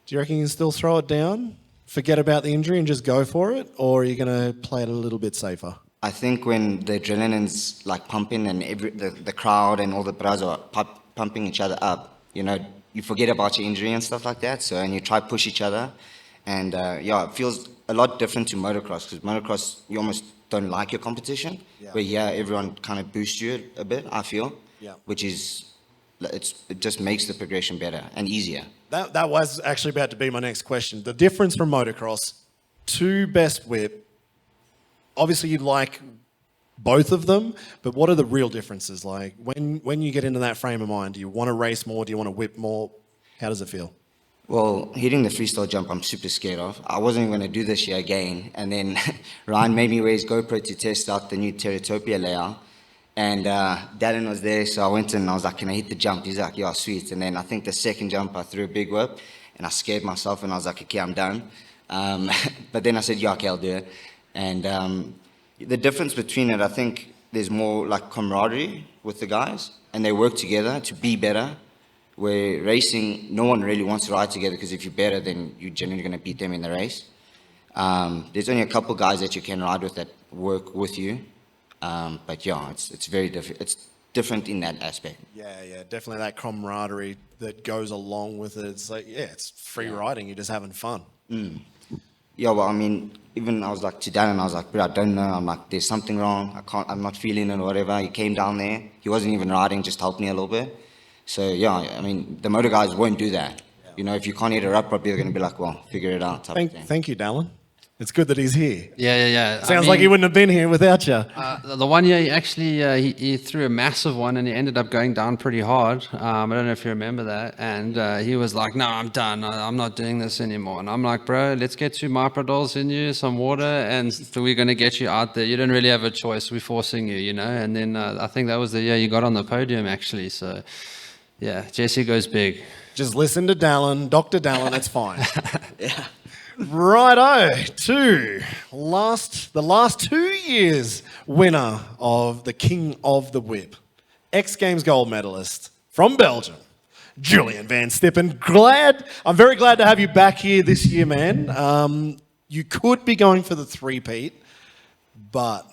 Do you reckon you can still throw it down, forget about the injury and just go for it? Or are you going to play it a little bit safer? I think when the adrenaline's like pumping and the crowd and all the bras are pumping each other up, you know, you forget about your injury and stuff like that. So, and you try to push each other. And yeah, it feels a lot different to motocross, because motocross, you almost don't like your competition. Yeah. Where yeah, everyone kind of boosts you a bit, I feel. Yeah. Which is, it just makes the progression better and easier. That was actually about to be my next question. The difference from motocross to best whip, obviously you like both of them, but what are the real differences? Like when you get into that frame of mind, do you want to race more? Do you want to whip more? How does it feel? Well, hitting the freestyle jump, I'm super scared of. I wasn't even going to do this year again. And then Ryan made me wear his GoPro to test out the new Teratopia layout. And Dallan was there, so I went in and I was like, can I hit the jump? He's like, yeah, sweet. And then I think the second jump, I threw a big whip and I scared myself and I was like, okay, I'm done. But then I said, yeah, okay, I'll do it. And the difference between it, I think there's more like camaraderie with the guys, and they work together to be better. Where racing, no one really wants to ride together, because if you're better, then you're generally going to beat them in the race. There's only a couple guys that you can ride with that work with you. But yeah, it's very different. It's different in that aspect. Yeah, definitely that camaraderie that goes along with it. It's like, yeah, it's free riding. You're just having fun. Yeah, well, I mean, even I was like to Dallan, I was like, bro, I don't know. I'm like, there's something wrong. I'm not feeling it or whatever. He came down there. He wasn't even riding, just helped me a little bit. So yeah, I mean, the motor guys won't do that. Yeah. You know, if you can't hit it up properly, they're going to be like, well, figure it out. Thank you, Dallan. It's good that he's here. Yeah. Sounds like he wouldn't have been here without you. The one year, he actually he threw a massive one, and he ended up going down pretty hard. I don't know if you remember that. And he was like, no, I'm done. I'm not doing this anymore. And I'm like, bro, let's get 2 Myprodols in you, some water, and we're going to get you out there. You don't really have a choice. We're forcing you, you know. And then I think that was the year you got on the podium, actually. So, yeah, Jesse goes big. Just listen to Dallan, Dr. Dallan, it's fine. Yeah. Righto, the last 2 years winner of the King of the Whip, X Games gold medalist from Belgium, Julien Vanstippen. I'm very glad to have you back here this year, man. You could be going for the 3-peat, but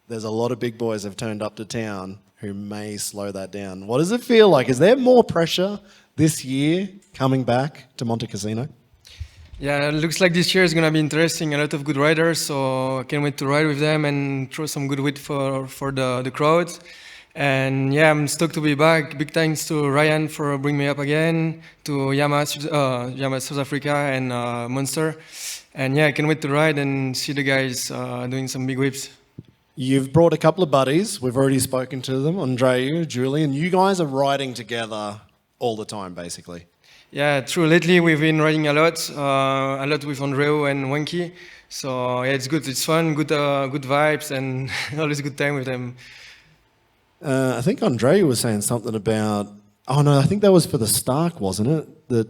there's a lot of big boys have turned up to town who may slow that down. What does it feel like? Is there more pressure this year coming back to Montecasino? Yeah, it looks like this year is going to be interesting. A lot of good riders, so I can't wait to ride with them and throw some good wit for the crowd. And yeah, I'm stoked to be back. Big thanks to Ryan for bringing me up again, to Yamaha South Africa and Monster. And yeah, I can't wait to ride and see the guys doing some big whips. You've brought a couple of buddies. We've already spoken to them, Andreu, Julien. You guys are riding together all the time, basically. Yeah, true. Lately we've been riding a lot with Andreu and Wanky. So yeah, it's good. It's fun, good vibes, and always a good time with them. I think Andreu was saying something about. Oh no, I think that was for the Stark, wasn't it? That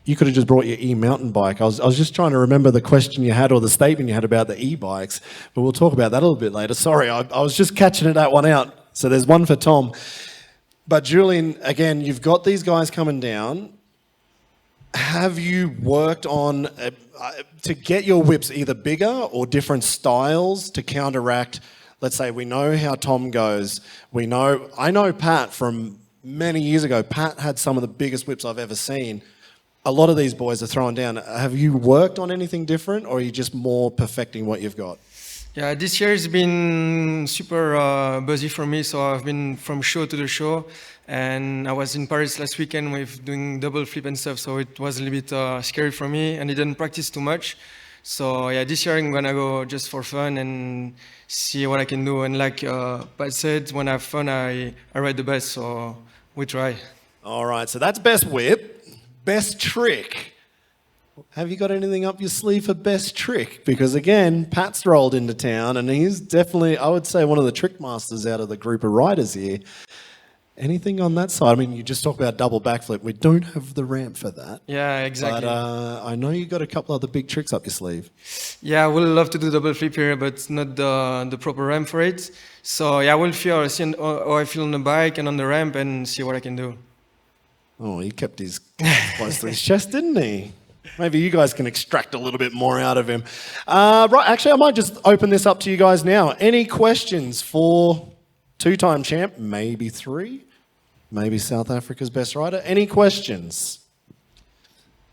you could have just brought your e-mountain bike. I was just trying to remember the question you had or the statement you had about the e-bikes, but we'll talk about that a little bit later. Sorry, I was just catching that one out. So there's one for Tom. But Julien, again, you've got these guys coming down. Have you worked on to get your whips either bigger or different styles to counteract? Let's say we know how Tom goes. I know Pat from many years ago. Pat had some of the biggest whips I've ever seen. A lot of these boys are throwing down. Have you worked on anything different, or are you just more perfecting what you've got? Yeah, this year has been super busy for me, so I've been from show to the show, and I was in Paris last weekend with doing double flip and stuff, so it was a little bit scary for me, and I didn't practice too much. So yeah, this year I'm gonna go just for fun and see what I can do. And like Pat said, when I have fun, I ride the best. So we try. All right, so that's best whip, best trick. Have you got anything up your sleeve for best trick? Because again, Pat's rolled into town and he's definitely, I would say, one of the trick masters out of the group of riders here. Anything on that side? I mean, you just talked about double backflip. We don't have the ramp for that. Yeah, exactly. But I know you got a couple other big tricks up your sleeve. Yeah, I would love to do double flip here, but not the proper ramp for it. So yeah, I will feel, see how I feel on the bike and on the ramp and see what I can do. Oh, he kept his close to his chest, didn't he? Maybe you guys can extract a little bit more out of him. Right, actually, I might just open this up to you guys now. Any questions for two-time champ, maybe three, maybe South Africa's best rider? Any questions?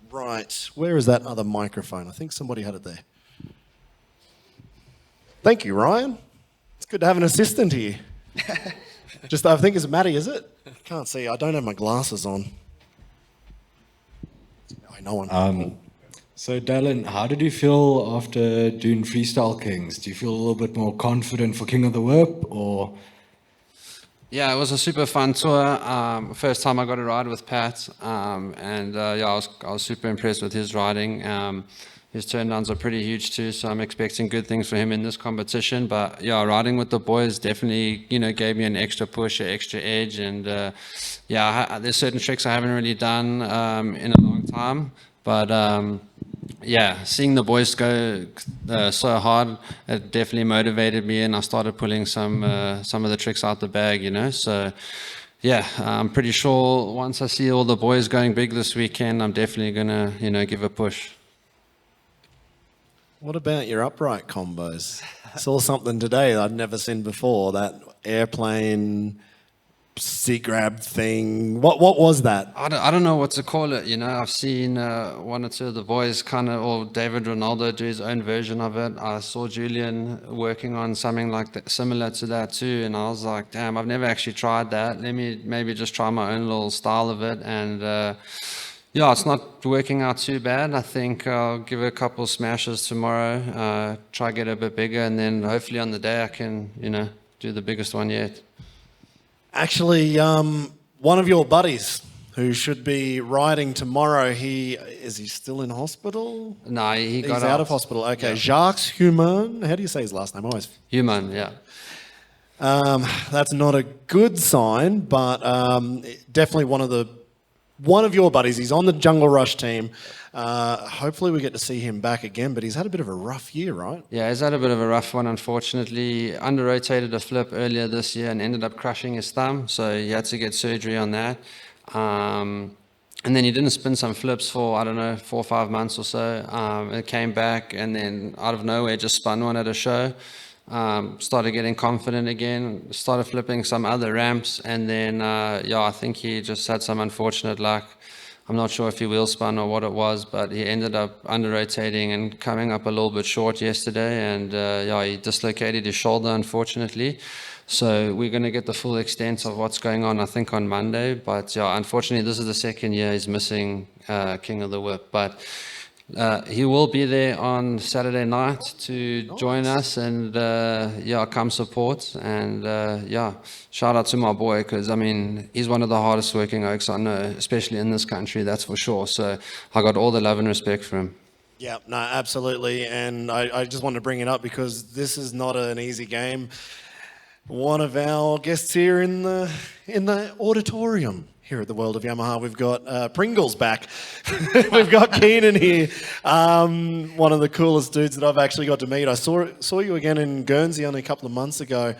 Right, where is that other microphone? I think somebody had it there. Thank you, Ryan. It's good to have an assistant here. Just, I think it's Matty, is it? Can't see, I don't have my glasses on. No one. So Dallan, how did you feel after doing Freestyle Kings? Do you feel a little bit more confident for King of the Whip, or? Yeah, it was a super fun tour. First time I got a ride with Pat, yeah, I was super impressed with his riding. His turndowns are pretty huge too, so I'm expecting good things for him in this competition. But yeah, riding with the boys definitely, gave me an extra push, an extra edge, and yeah, there's certain tricks I haven't really done in a long time. But yeah, seeing the boys go so hard, it definitely motivated me, and I started pulling some of the tricks out the bag, So yeah, I'm pretty sure once I see all the boys going big this weekend, I'm definitely gonna, give a push. What about your upright combos? I saw something today that I'd never seen before, that airplane seat grab thing. What was that? I don't know what to call it, I've seen one or two of the boys or David Ronaldo do his own version of it. I saw Julien working on something like that, similar to that too, and I was like, damn, I've never actually tried that. Let me maybe just try my own little style of it, and yeah, it's not working out too bad. I think I'll give it a couple smashes tomorrow, try get a bit bigger, and then hopefully on the day I can, do the biggest one yet. Actually, one of your buddies who should be riding tomorrow, is he still in hospital? No, he's out of hospital. Okay, yeah. Jacques Human. How do you say his last name? Always Human, yeah. That's not a good sign, but definitely one of your buddies. He's on the Jungle Rush team. Hopefully we get to see him back again, but he's had a bit of a rough year, right? Yeah, he's had a bit of a rough one, unfortunately. Under-rotated a flip earlier this year and ended up crushing his thumb, so he had to get surgery on that. And then he didn't spin some flips for, 4 or 5 months or so. It came back, and then out of nowhere just spun one at a show. Started getting confident again, started flipping some other ramps, and then yeah, I think he just had some unfortunate luck. I'm not sure if he wheel spun or what it was, but he ended up under rotating and coming up a little bit short yesterday, and yeah, he dislocated his shoulder, unfortunately. So we're going to get the full extent of what's going on, I think, on Monday. But yeah, unfortunately, this is the second year he's missing King of the Whip. But he will be there on Saturday night to join us and yeah, come support. And yeah, shout out to my boy, because I mean, he's one of the hardest working oaks I know, especially in this country, that's for sure. So I got all the love and respect for him. Yeah, no, absolutely. And I just wanted to bring it up because this is not an easy game. One of our guests here in the auditorium here at the World of Yamaha, we've got Pringles back. We've got Keenan here, one of the coolest dudes that I've actually got to meet. I saw you again in Guernsey only a couple of months ago.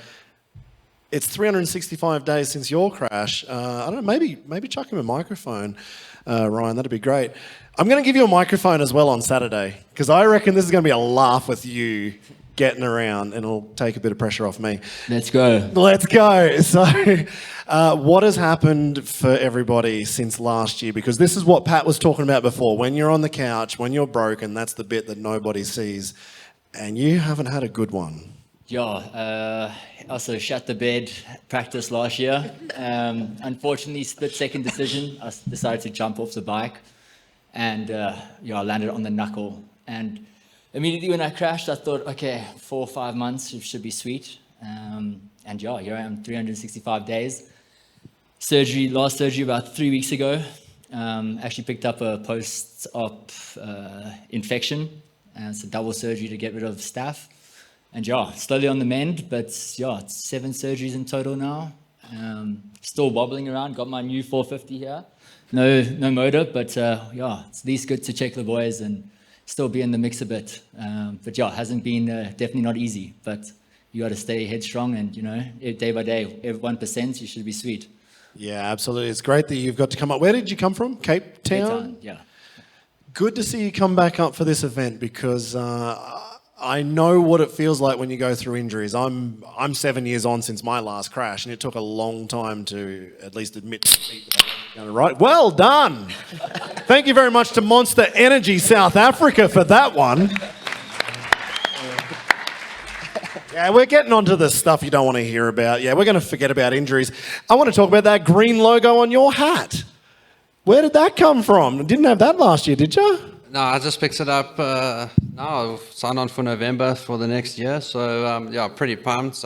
It's 365 days since your crash. I don't know, maybe chuck him a microphone, Ryan, that'd be great. I'm going to give you a microphone as well on Saturday, because I reckon this is going to be a laugh with you getting around, and it'll take a bit of pressure off me. Let's go. Let's go. So what has happened for everybody since last year? Because this is what Pat was talking about before. When you're on the couch, when you're broken, that's the bit that nobody sees. And you haven't had a good one. Yeah, also shut the bed practice last year. Unfortunately, split-second decision. I decided to jump off the bike, and yeah, I landed on the knuckle. And immediately when I crashed, I thought, okay, 4 or 5 months should be sweet. And yeah, here I am, 365 days. Last surgery about 3 weeks ago. Actually picked up a post-op infection. It's a double surgery to get rid of staph. And yeah, slowly on the mend, but yeah, it's 7 surgeries in total now. Still wobbling around, got my new 450 here. No motor, but yeah, it's at least good to check the boys and still be in the mix a bit. But yeah, hasn't been definitely not easy, but you got to stay headstrong and, you know, day by day, every 1%, you should be sweet. Yeah, absolutely. It's great that you've got to come up. Where did you come from? Cape Town? Cape Town, yeah. Good to see you come back up for this event because I know what it feels like when you go through injuries. I'm 7 years on since my last crash, and it took a long time to at least admit defeat that I wasn't going to right. Well done. Thank you very much to Monster Energy South Africa for that one. Yeah, we're getting onto the stuff you don't want to hear about. Yeah, we're going to forget about injuries. I want to talk about that green logo on your hat. Where did that come from? Didn't have that last year, did you? No, I just picked it up now. Signed on for November for the next year. So, yeah, pretty pumped.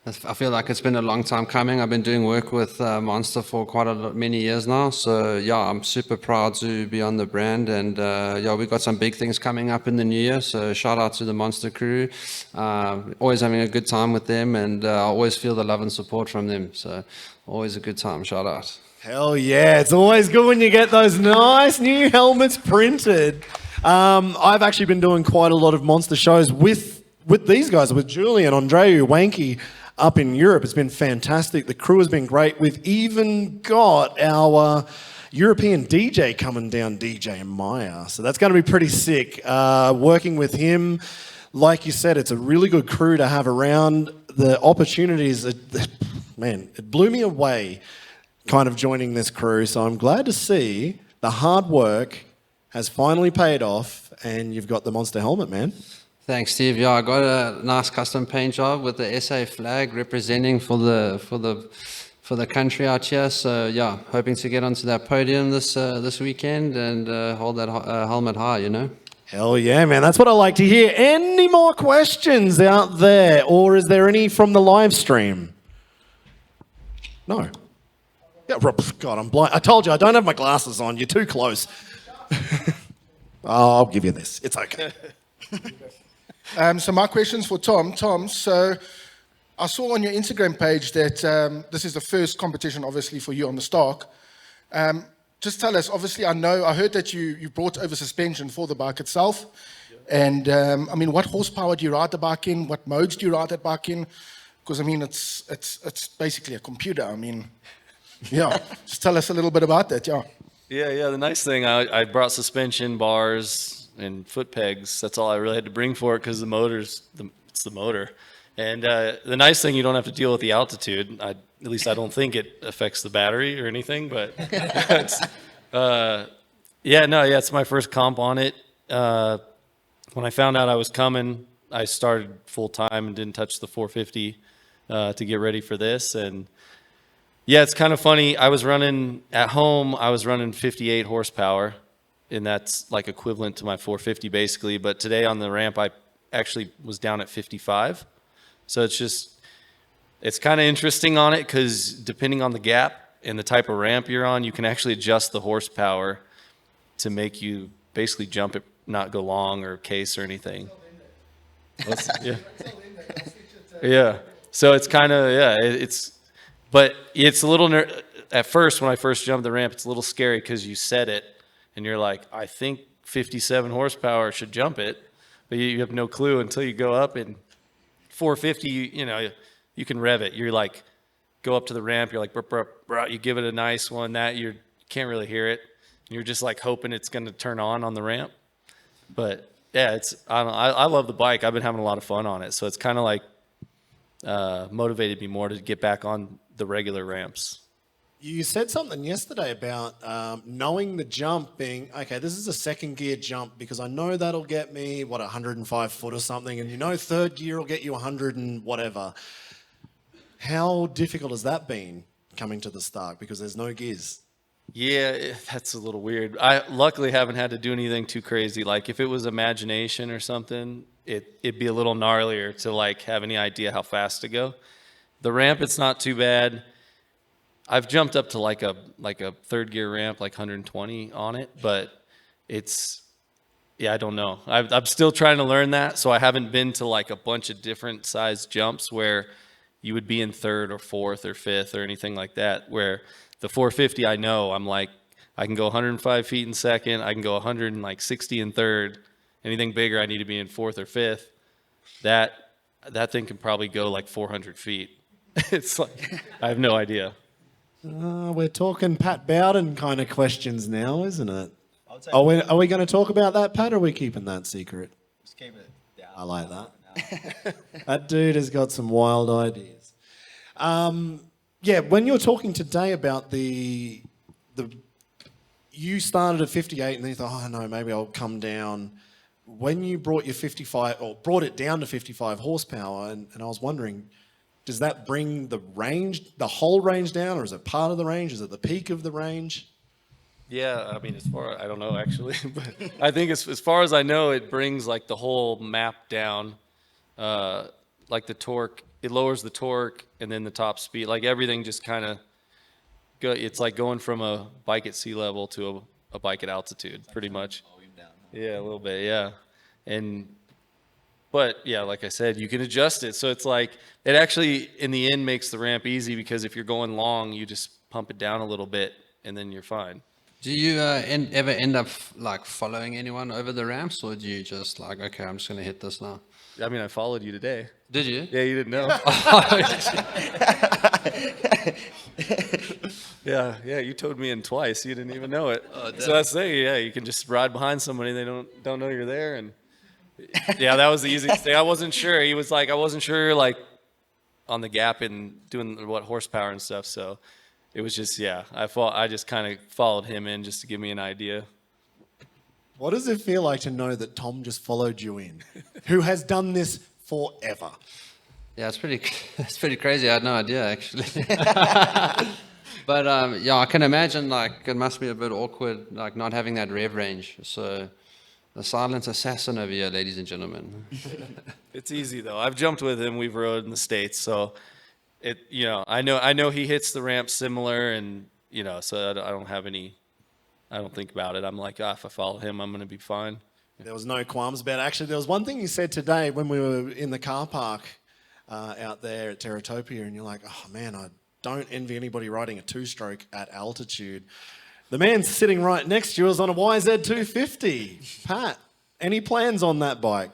I feel like it's been a long time coming. I've been doing work with Monster for many years now. So, yeah, I'm super proud to be on the brand. And, yeah, we've got some big things coming up in the new year. So, shout out to the Monster crew. Always having a good time with them. And I always feel the love and support from them. So, always a good time. Shout out. Hell yeah, it's always good when you get those nice new helmets printed. I've actually been doing quite a lot of Monster shows with these guys, with Julien, Andreu, Wanky up in Europe. It's been fantastic. The crew has been great. We've even got our European DJ coming down, DJ Maya. So that's going to be pretty sick. Working with him, like you said, it's a really good crew to have around. The opportunities, man, it blew me away kind of joining this crew. So I'm glad to see the hard work has finally paid off and you've got the Monster helmet, man. Thanks, Steve. Yeah, I got a nice custom paint job with the SA flag representing for the country out here. So yeah, hoping to get onto that podium this weekend and hold that helmet high, you know. Hell yeah, man. That's what I like to hear. Any more questions out there, or is there any from the live stream? No. Yeah, God, I'm blind. I told you, I don't have my glasses on. You're too close. I'll give you this. It's okay. So my question's for Tom. Tom, so I saw on your Instagram page that this is the first competition, obviously, for you on the stock. Just tell us, obviously, I heard that you brought over suspension for the bike itself. Yeah. And, I mean, what horsepower do you ride the bike in? What modes do you ride that bike in? Because, I mean, it's basically a computer. I mean... Yeah, just tell us a little bit about that, yeah. Yeah, the nice thing, I brought suspension, bars, and foot pegs. That's all I really had to bring for it because it's the motor. And the nice thing, you don't have to deal with the altitude. At least I don't think it affects the battery or anything, but it's my first comp on it. When I found out I was coming, I started full time and didn't touch the 450 to get ready for this. And yeah, it's kind of funny. I was running at home, 58 horsepower, and that's like equivalent to my 450 basically. But today on the ramp, I actually was down at 55. So it's kind of interesting on it because depending on the gap and the type of ramp you're on, you can actually adjust the horsepower to make you basically jump it, not go long or case or anything. Yeah. So it's kind of, but it's a little, at first, when I first jumped the ramp, it's a little scary because you set it and you're like, I think 57 horsepower should jump it, but you have no clue until you go up and 450, you can rev it. You're like, go up to the ramp, you're like, burp, burp, burp, you give it a nice one, you can't really hear it. You're just like hoping it's going to turn on the ramp. But yeah, I love the bike. I've been having a lot of fun on it. So it's kind of like motivated me more to get back on the regular ramps. You said something yesterday about knowing the jump being, okay, this is a second gear jump because I know that'll get me, 105 foot or something, and third gear will get you 100 and whatever. How difficult has that been coming to the start because there's no gears? Yeah, that's a little weird. I luckily haven't had to do anything too crazy. Like if it was imagination or something, it'd be a little gnarlier to like have any idea how fast to go. The ramp, it's not too bad. I've jumped up to like a third gear ramp, like 120 on it, but I don't know. I'm still trying to learn that, so I haven't been to like a bunch of different size jumps where you would be in third or fourth or fifth or anything like that, where the 450, I know I'm like, I can go 105 feet in second, I can go 160 in third. Anything bigger, I need to be in fourth or fifth. That thing can probably go like 400 feet. It's like, I have no idea. We're talking Pat Bowden kind of questions now, isn't it? Are we going to talk about that, Pat, or are we keeping that secret? Just keep it down. I like that. That dude has got some wild ideas. Yeah, when you were talking today about you started at 58 and then you thought, oh no, maybe I'll come down. When you brought your 55 or brought it down to 55 horsepower, and I was wondering, does that bring the range, the whole range down, or is it part of the range? Is it the peak of the range? Yeah, I mean, I don't know actually, but I think as far as I know, it brings like the whole map down, like the torque. It lowers the torque and then the top speed. Like everything just kind of it's like going from a bike at sea level to a bike at altitude, pretty much. Yeah, a little bit, yeah. But yeah, like I said, you can adjust it. So it's like, it actually, in the end, makes the ramp easy because if you're going long, you just pump it down a little bit and then you're fine. Do you ever end up like following anyone over the ramps, or do you just like, okay, I'm just going to hit this now? I mean, I followed you today. Did you? Yeah, you didn't know. Yeah, you towed me in twice. You didn't even know it. So that's the thing. Yeah, you can just ride behind somebody. They don't know you're there, and yeah, that was the easiest thing. I wasn't sure. He was like, I wasn't sure like on the gap and doing what horsepower and stuff. So it was just I just kind of followed him in just to give me an idea. What does it feel like to know that Tom just followed you in, who has done this forever? Yeah, it's pretty crazy. I had no idea actually. But yeah, I can imagine like it must be a bit awkward, like not having that rev range. So the silent assassin over here, ladies and gentlemen. It's easy though. I've jumped with him. We've rode in the States, so I know he hits the ramp similar, and so I don't think about it. I'm like, if I follow him, I'm going to be fine. There was no qualms about it. Actually, there was one thing you said today when we were in the car park out there at Terratopia, and you're like, oh man, I don't envy anybody riding a two-stroke at altitude. The man sitting right next to you is on a YZ250. Pat, any plans on that bike?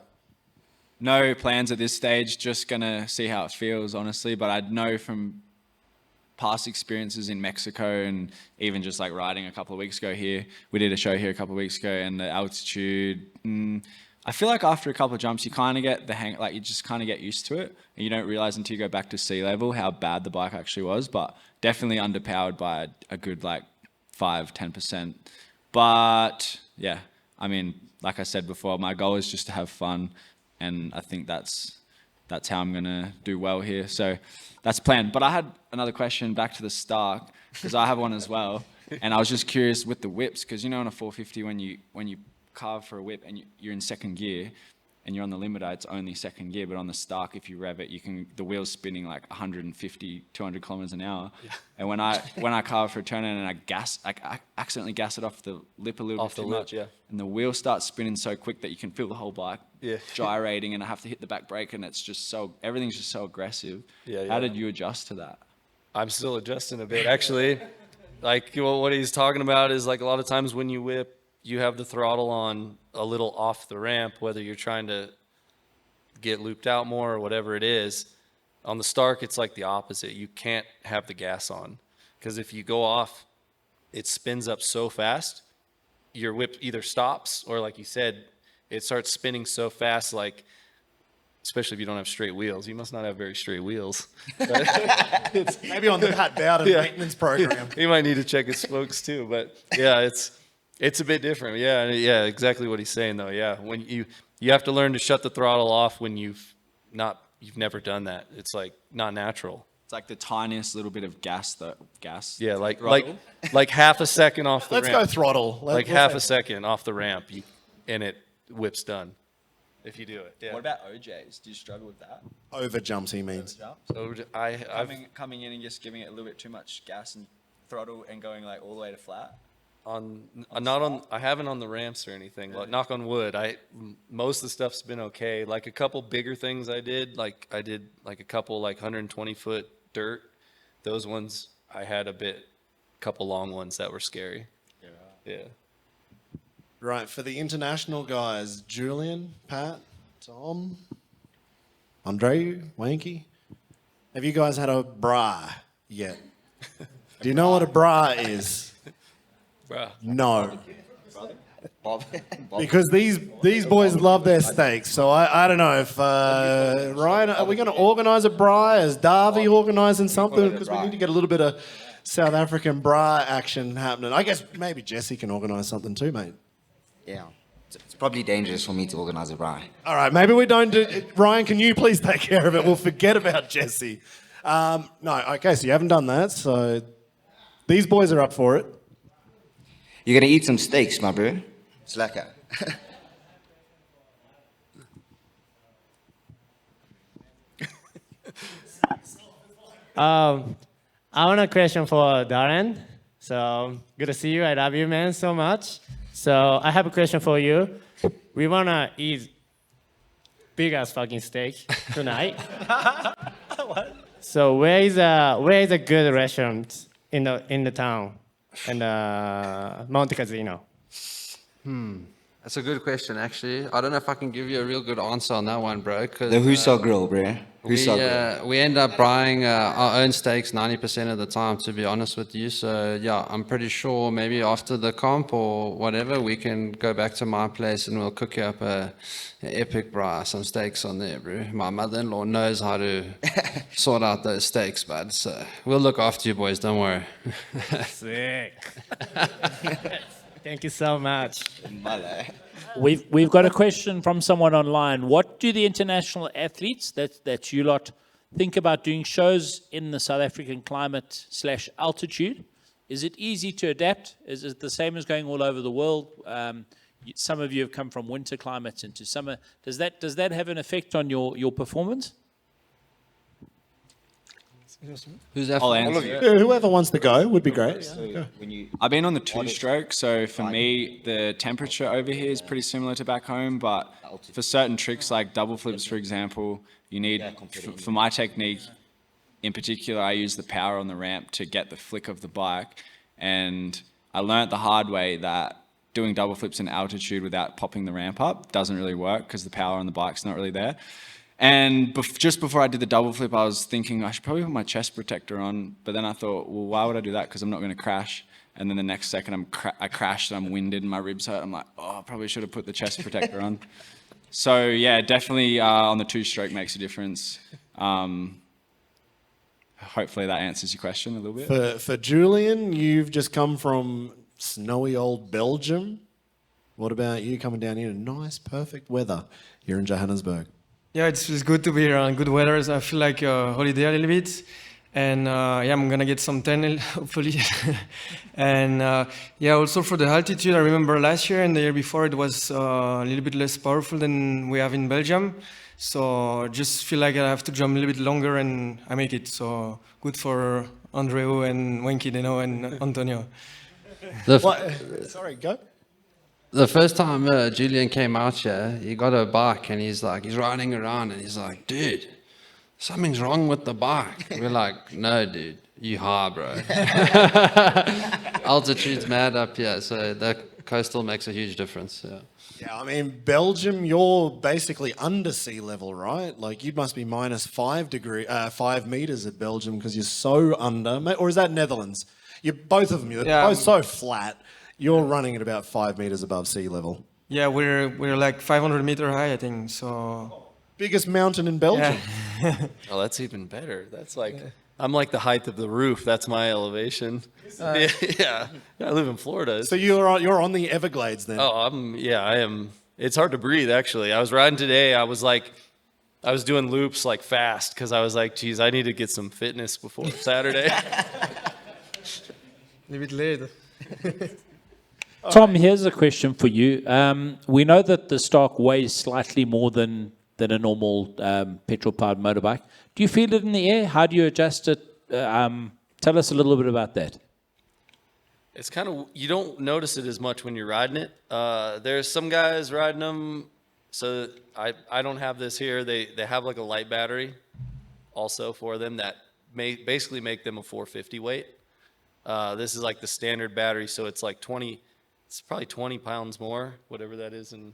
No plans at this stage, just going to see how it feels, honestly. But I know from past experiences in Mexico and even just like riding a couple of weeks ago here, we did a show here a couple of weeks ago, and the altitude, I feel like after a couple of jumps, you kind of get the hang, like you just kind of get used to it, and you don't realize until you go back to sea level how bad the bike actually was, but definitely underpowered by a good like 5-10%. But yeah, I mean, like I said before, my goal is just to have fun, and I think that's how I'm gonna do well here. So that's planned. But I had another question back to the Stark, because I have one as well, and I was just curious with the whips, because on a 450 when you carve for a whip and you're in second gear and you're on the limiter, it's only second gear, but on the Stark, if you rev it, the wheel's spinning like 150, 200 kilometers an hour. Yeah. And when I carve for a turn and I accidentally gas it off the lip a little bit too much, and the wheel starts spinning so quick that you can feel the whole bike gyrating, and I have to hit the back brake, and it's just everything's just so aggressive. Yeah. How did you adjust to that? I'm still adjusting a bit, actually. Like what he's talking about is like a lot of times when you whip, you have the throttle on a little off the ramp, whether you're trying to get looped out more or whatever it is. On the Stark, it's like the opposite. You can't have the gas on, because if you go off, it spins up so fast, your whip either stops or, like you said, it starts spinning so fast, like, especially if you don't have straight wheels. You must not have very straight wheels. Maybe on the Pat Bowden maintenance program. He might need to check his spokes too, but yeah, it's a bit different. Yeah, exactly what he's saying though. Yeah, when you have to learn to shut the throttle off when you've never done that. It's like not natural. It's like the tiniest little bit of gas. Yeah, throttle. like half a second off the Let's ramp. go throttle. Like half a second off the ramp, and it whips done. If you do it. Yeah. What about OJs? Do you struggle with that? Over jumps, he means. Coming in and just giving it a little bit too much gas and throttle and going like all the way to flat. I haven't on the ramps or anything. Like, knock on wood. Most of the stuff's been okay. Like a couple bigger things I did like a couple like 120-foot dirt. Those ones I had couple long ones that were scary. Yeah. Right, for the international guys, Julien, Pat, Tom, Andreu, Wanky, have you guys had a bra yet? Do you know what a bra is? Bruh. No. Because these boys love their steaks, so I don't know if Ryan, are we going to organise a bra? Is Darby organising something? Because we need to get a little bit of South African bra action happening. I guess maybe Jesse can organise something too, mate. Yeah. It's probably dangerous for me to organise a bra. All right, maybe we don't do it. Ryan, can you please take care of it? We'll forget about Jesse. No, okay, so you haven't done that, so these boys are up for it. You're going to eat some steaks, my bro. Slacker. I want a question for Dallan. So good to see you. I love you, man, so much. So I have a question for you. We want to eat big ass fucking steak tonight. So where is a good restaurant in the town and Montecasino? That's a good question, actually. I don't know if I can give you a real good answer on that one, bro. The Husa Grill, bro. Grill. We end up buying our own steaks 90% of the time, to be honest with you. So, yeah, I'm pretty sure maybe after the comp or whatever, we can go back to my place and we'll cook you up an epic bra, some steaks on there, bro. My mother-in-law knows how to sort out those steaks, bud. So we'll look after you, boys. Don't worry. Sick. Thank you so much. We've got a question from someone online. What do the international athletes that you lot think about doing shows in the South African climate / altitude? Is it easy to adapt? Is it the same as going all over the world? Some of you have come from winter climates into summer. Does that have an effect on your performance? Who's that? I'll answer it. Yeah, whoever wants to go would be great. I've been on the two-stroke, so for me, the temperature over here is pretty similar to back home, but for certain tricks like double flips, for example, you need, for my technique in particular, I use the power on the ramp to get the flick of the bike, and I learnt the hard way that doing double flips in altitude without popping the ramp up doesn't really work because the power on the bike's not really there. And just before I did the double flip, I was thinking I should probably put my chest protector on. But then I thought, well, why would I do that? Because I'm not going to crash. And then the next second, I crashed and I'm winded and my ribs hurt. I'm like, oh, I probably should have put the chest protector on. So yeah, definitely on the two-stroke makes a difference. Hopefully that answers your question a little bit. For Julien, you've just come from snowy old Belgium. What about you coming down here in nice, perfect weather here in Johannesburg? Yeah, it's good to be around good weather. So I feel like a holiday a little bit. And yeah, I'm going to get some tan, hopefully. And yeah, also for the altitude, I remember last year and the year before, it was a little bit less powerful than we have in Belgium. So just feel like I have to jump a little bit longer and I make it. So good for Andreu and Wanky, and Antonio. Sorry, go. The first time Julien came out here, he got a bike and he's riding around and he's like, dude, something's wrong with the bike. We're like, no, dude, you high, bro. Altitude's mad up here, so the coastal makes a huge difference. Yeah. Yeah, I mean, Belgium, you're basically under sea level, right? Like, you must be minus 5 meters at Belgium because you're so under. Or is that Netherlands? You're both of them. You're both so flat. You're running at about 5 meters above sea level. Yeah, we're like 500 meter high, I think. So biggest mountain in Belgium. Yeah. Oh, that's even better. That's like I'm like the height of the roof. That's my elevation. Yeah, I live in Florida. So you're on the Everglades then? Oh, I am. It's hard to breathe actually. I was riding today. I was like I was doing loops like fast because I was like, geez, I need to get some fitness before Saturday. A bit late. Tom, here's a question for you. We know that the stock weighs slightly more than a normal petrol-powered motorbike. Do you feel it in the air? How do you adjust it? Tell us a little bit about that. It's kind of, you don't notice it as much when you're riding it. There's some guys riding them. So I don't have this here. They have like a light battery also for them that basically make them a 450 weight. This is like the standard battery, so it's like 20. It's probably 20 pounds more, whatever that is in.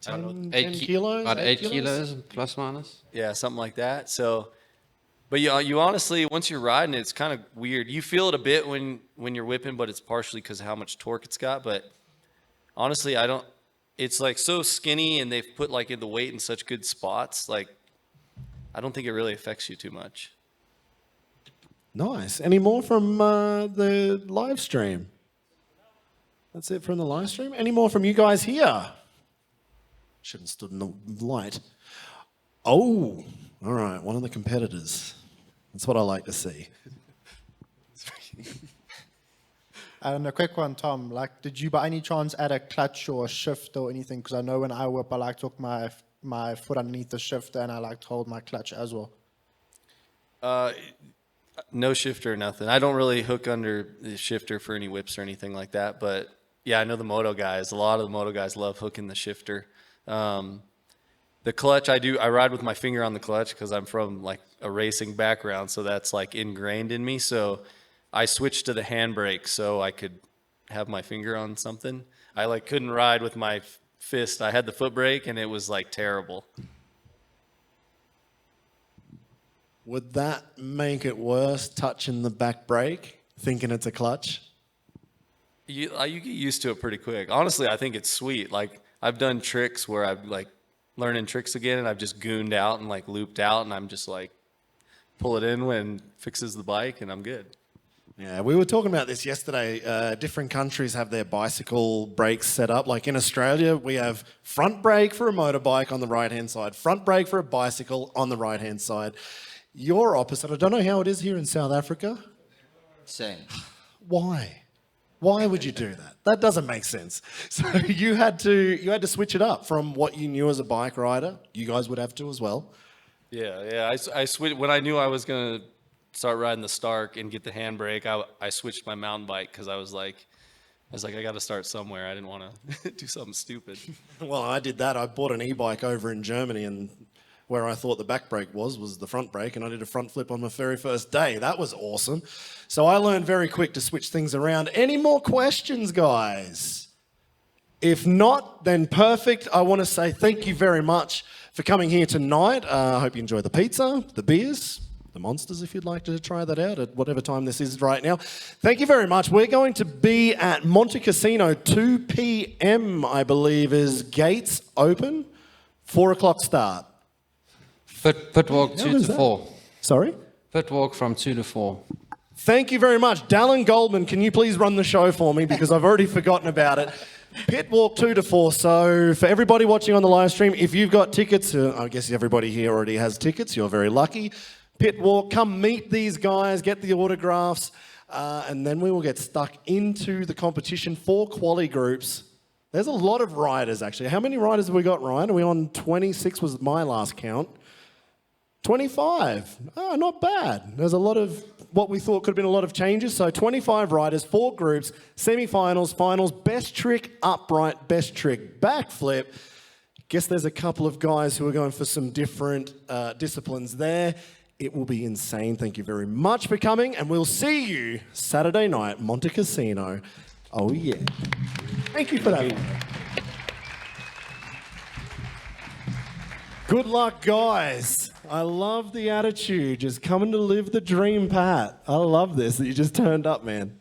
10 8 kilos? About 8 kilos, plus minus. Yeah, something like that. So, but you honestly, once you're riding it, it's kind of weird. You feel it a bit when you're whipping, but it's partially because of how much torque it's got. But honestly, it's like so skinny, and they've put like in the weight in such good spots. Like, I don't think it really affects you too much. Nice. Any more from the live stream? That's it from the live stream. Any more from you guys here? Shouldn't have stood in the light. Oh, all right. One of the competitors. That's what I like to see. And a quick one, Tom. Like, did you by any chance add a clutch or a shift or anything? Because I know when I whip, I like to hook my foot underneath the shifter, and I like to hold my clutch as well. No shifter or nothing. I don't really hook under the shifter for any whips or anything like that. But yeah, I know the moto guys. A lot of the moto guys love hooking the shifter. The clutch, I ride with my finger on the clutch because I'm from like a racing background, so that's like ingrained in me. So I switched to the handbrake so I could have my finger on something. I like couldn't ride with my fist. I had the foot brake and it was like terrible. Would that make it worse, touching the back brake, thinking it's a clutch? You get used to it pretty quick. Honestly, I think it's sweet. Like, I've done tricks where I've like learning tricks again, and I've just gooned out and like looped out, and I'm just like pull it in when it fixes the bike, and I'm good. Yeah, we were talking about this yesterday. Different countries have their bicycle brakes set up. Like in Australia, we have front brake for a motorbike on the right-hand side, front brake for a bicycle on the right-hand side. You're opposite. I don't know how it is here in South Africa. Same. Why? Why would you do that? That doesn't make sense. So you had to switch it up from what you knew as a bike rider. You guys would have to as well. Yeah. I switched when I knew I was gonna start riding the Stark and get the handbrake. I switched my mountain bike because I was like, I got to start somewhere. I didn't want to do something stupid. Well, I did that. I bought an e-bike over in Germany, and where I thought the back brake was the front brake, and I did a front flip on my very first day. That was awesome. So I learned very quick to switch things around. Any more questions, guys? If not, then perfect. I want to say thank you very much for coming here tonight. I hope you enjoy the pizza, the beers, the monsters, if you'd like to try that out at whatever time this is right now. Thank you very much. We're going to be at Montecasino, 2 p.m., I believe, is gates open, 4 o'clock start. Pit walk 2 to 4. Sorry? Pit walk from 2 to 4. Thank you very much. Dallan Goldman, can you please run the show for me, because I've already forgotten about it. Pit walk 2 to 4. So for everybody watching on the live stream, if you've got tickets, I guess everybody here already has tickets, you're very lucky. Pit walk, come meet these guys, get the autographs, and then we will get stuck into the competition. 4 quali groups. There's a lot of riders, actually. How many riders have we got, Ryan? Are we on 26 was my last count? 25. Oh, not bad. There's a lot of what we thought could have been a lot of changes. So 25 riders, 4 groups, semi-finals, finals, best trick upright, best trick backflip. Guess there's a couple of guys who are going for some different disciplines there. It will be insane. Thank you very much for coming, and we'll see you Saturday night, Montecasino. Oh, yeah. Thank you for that. Good luck, guys. I love the attitude. Just coming to live the dream, Pat. I love this that you just turned up, man.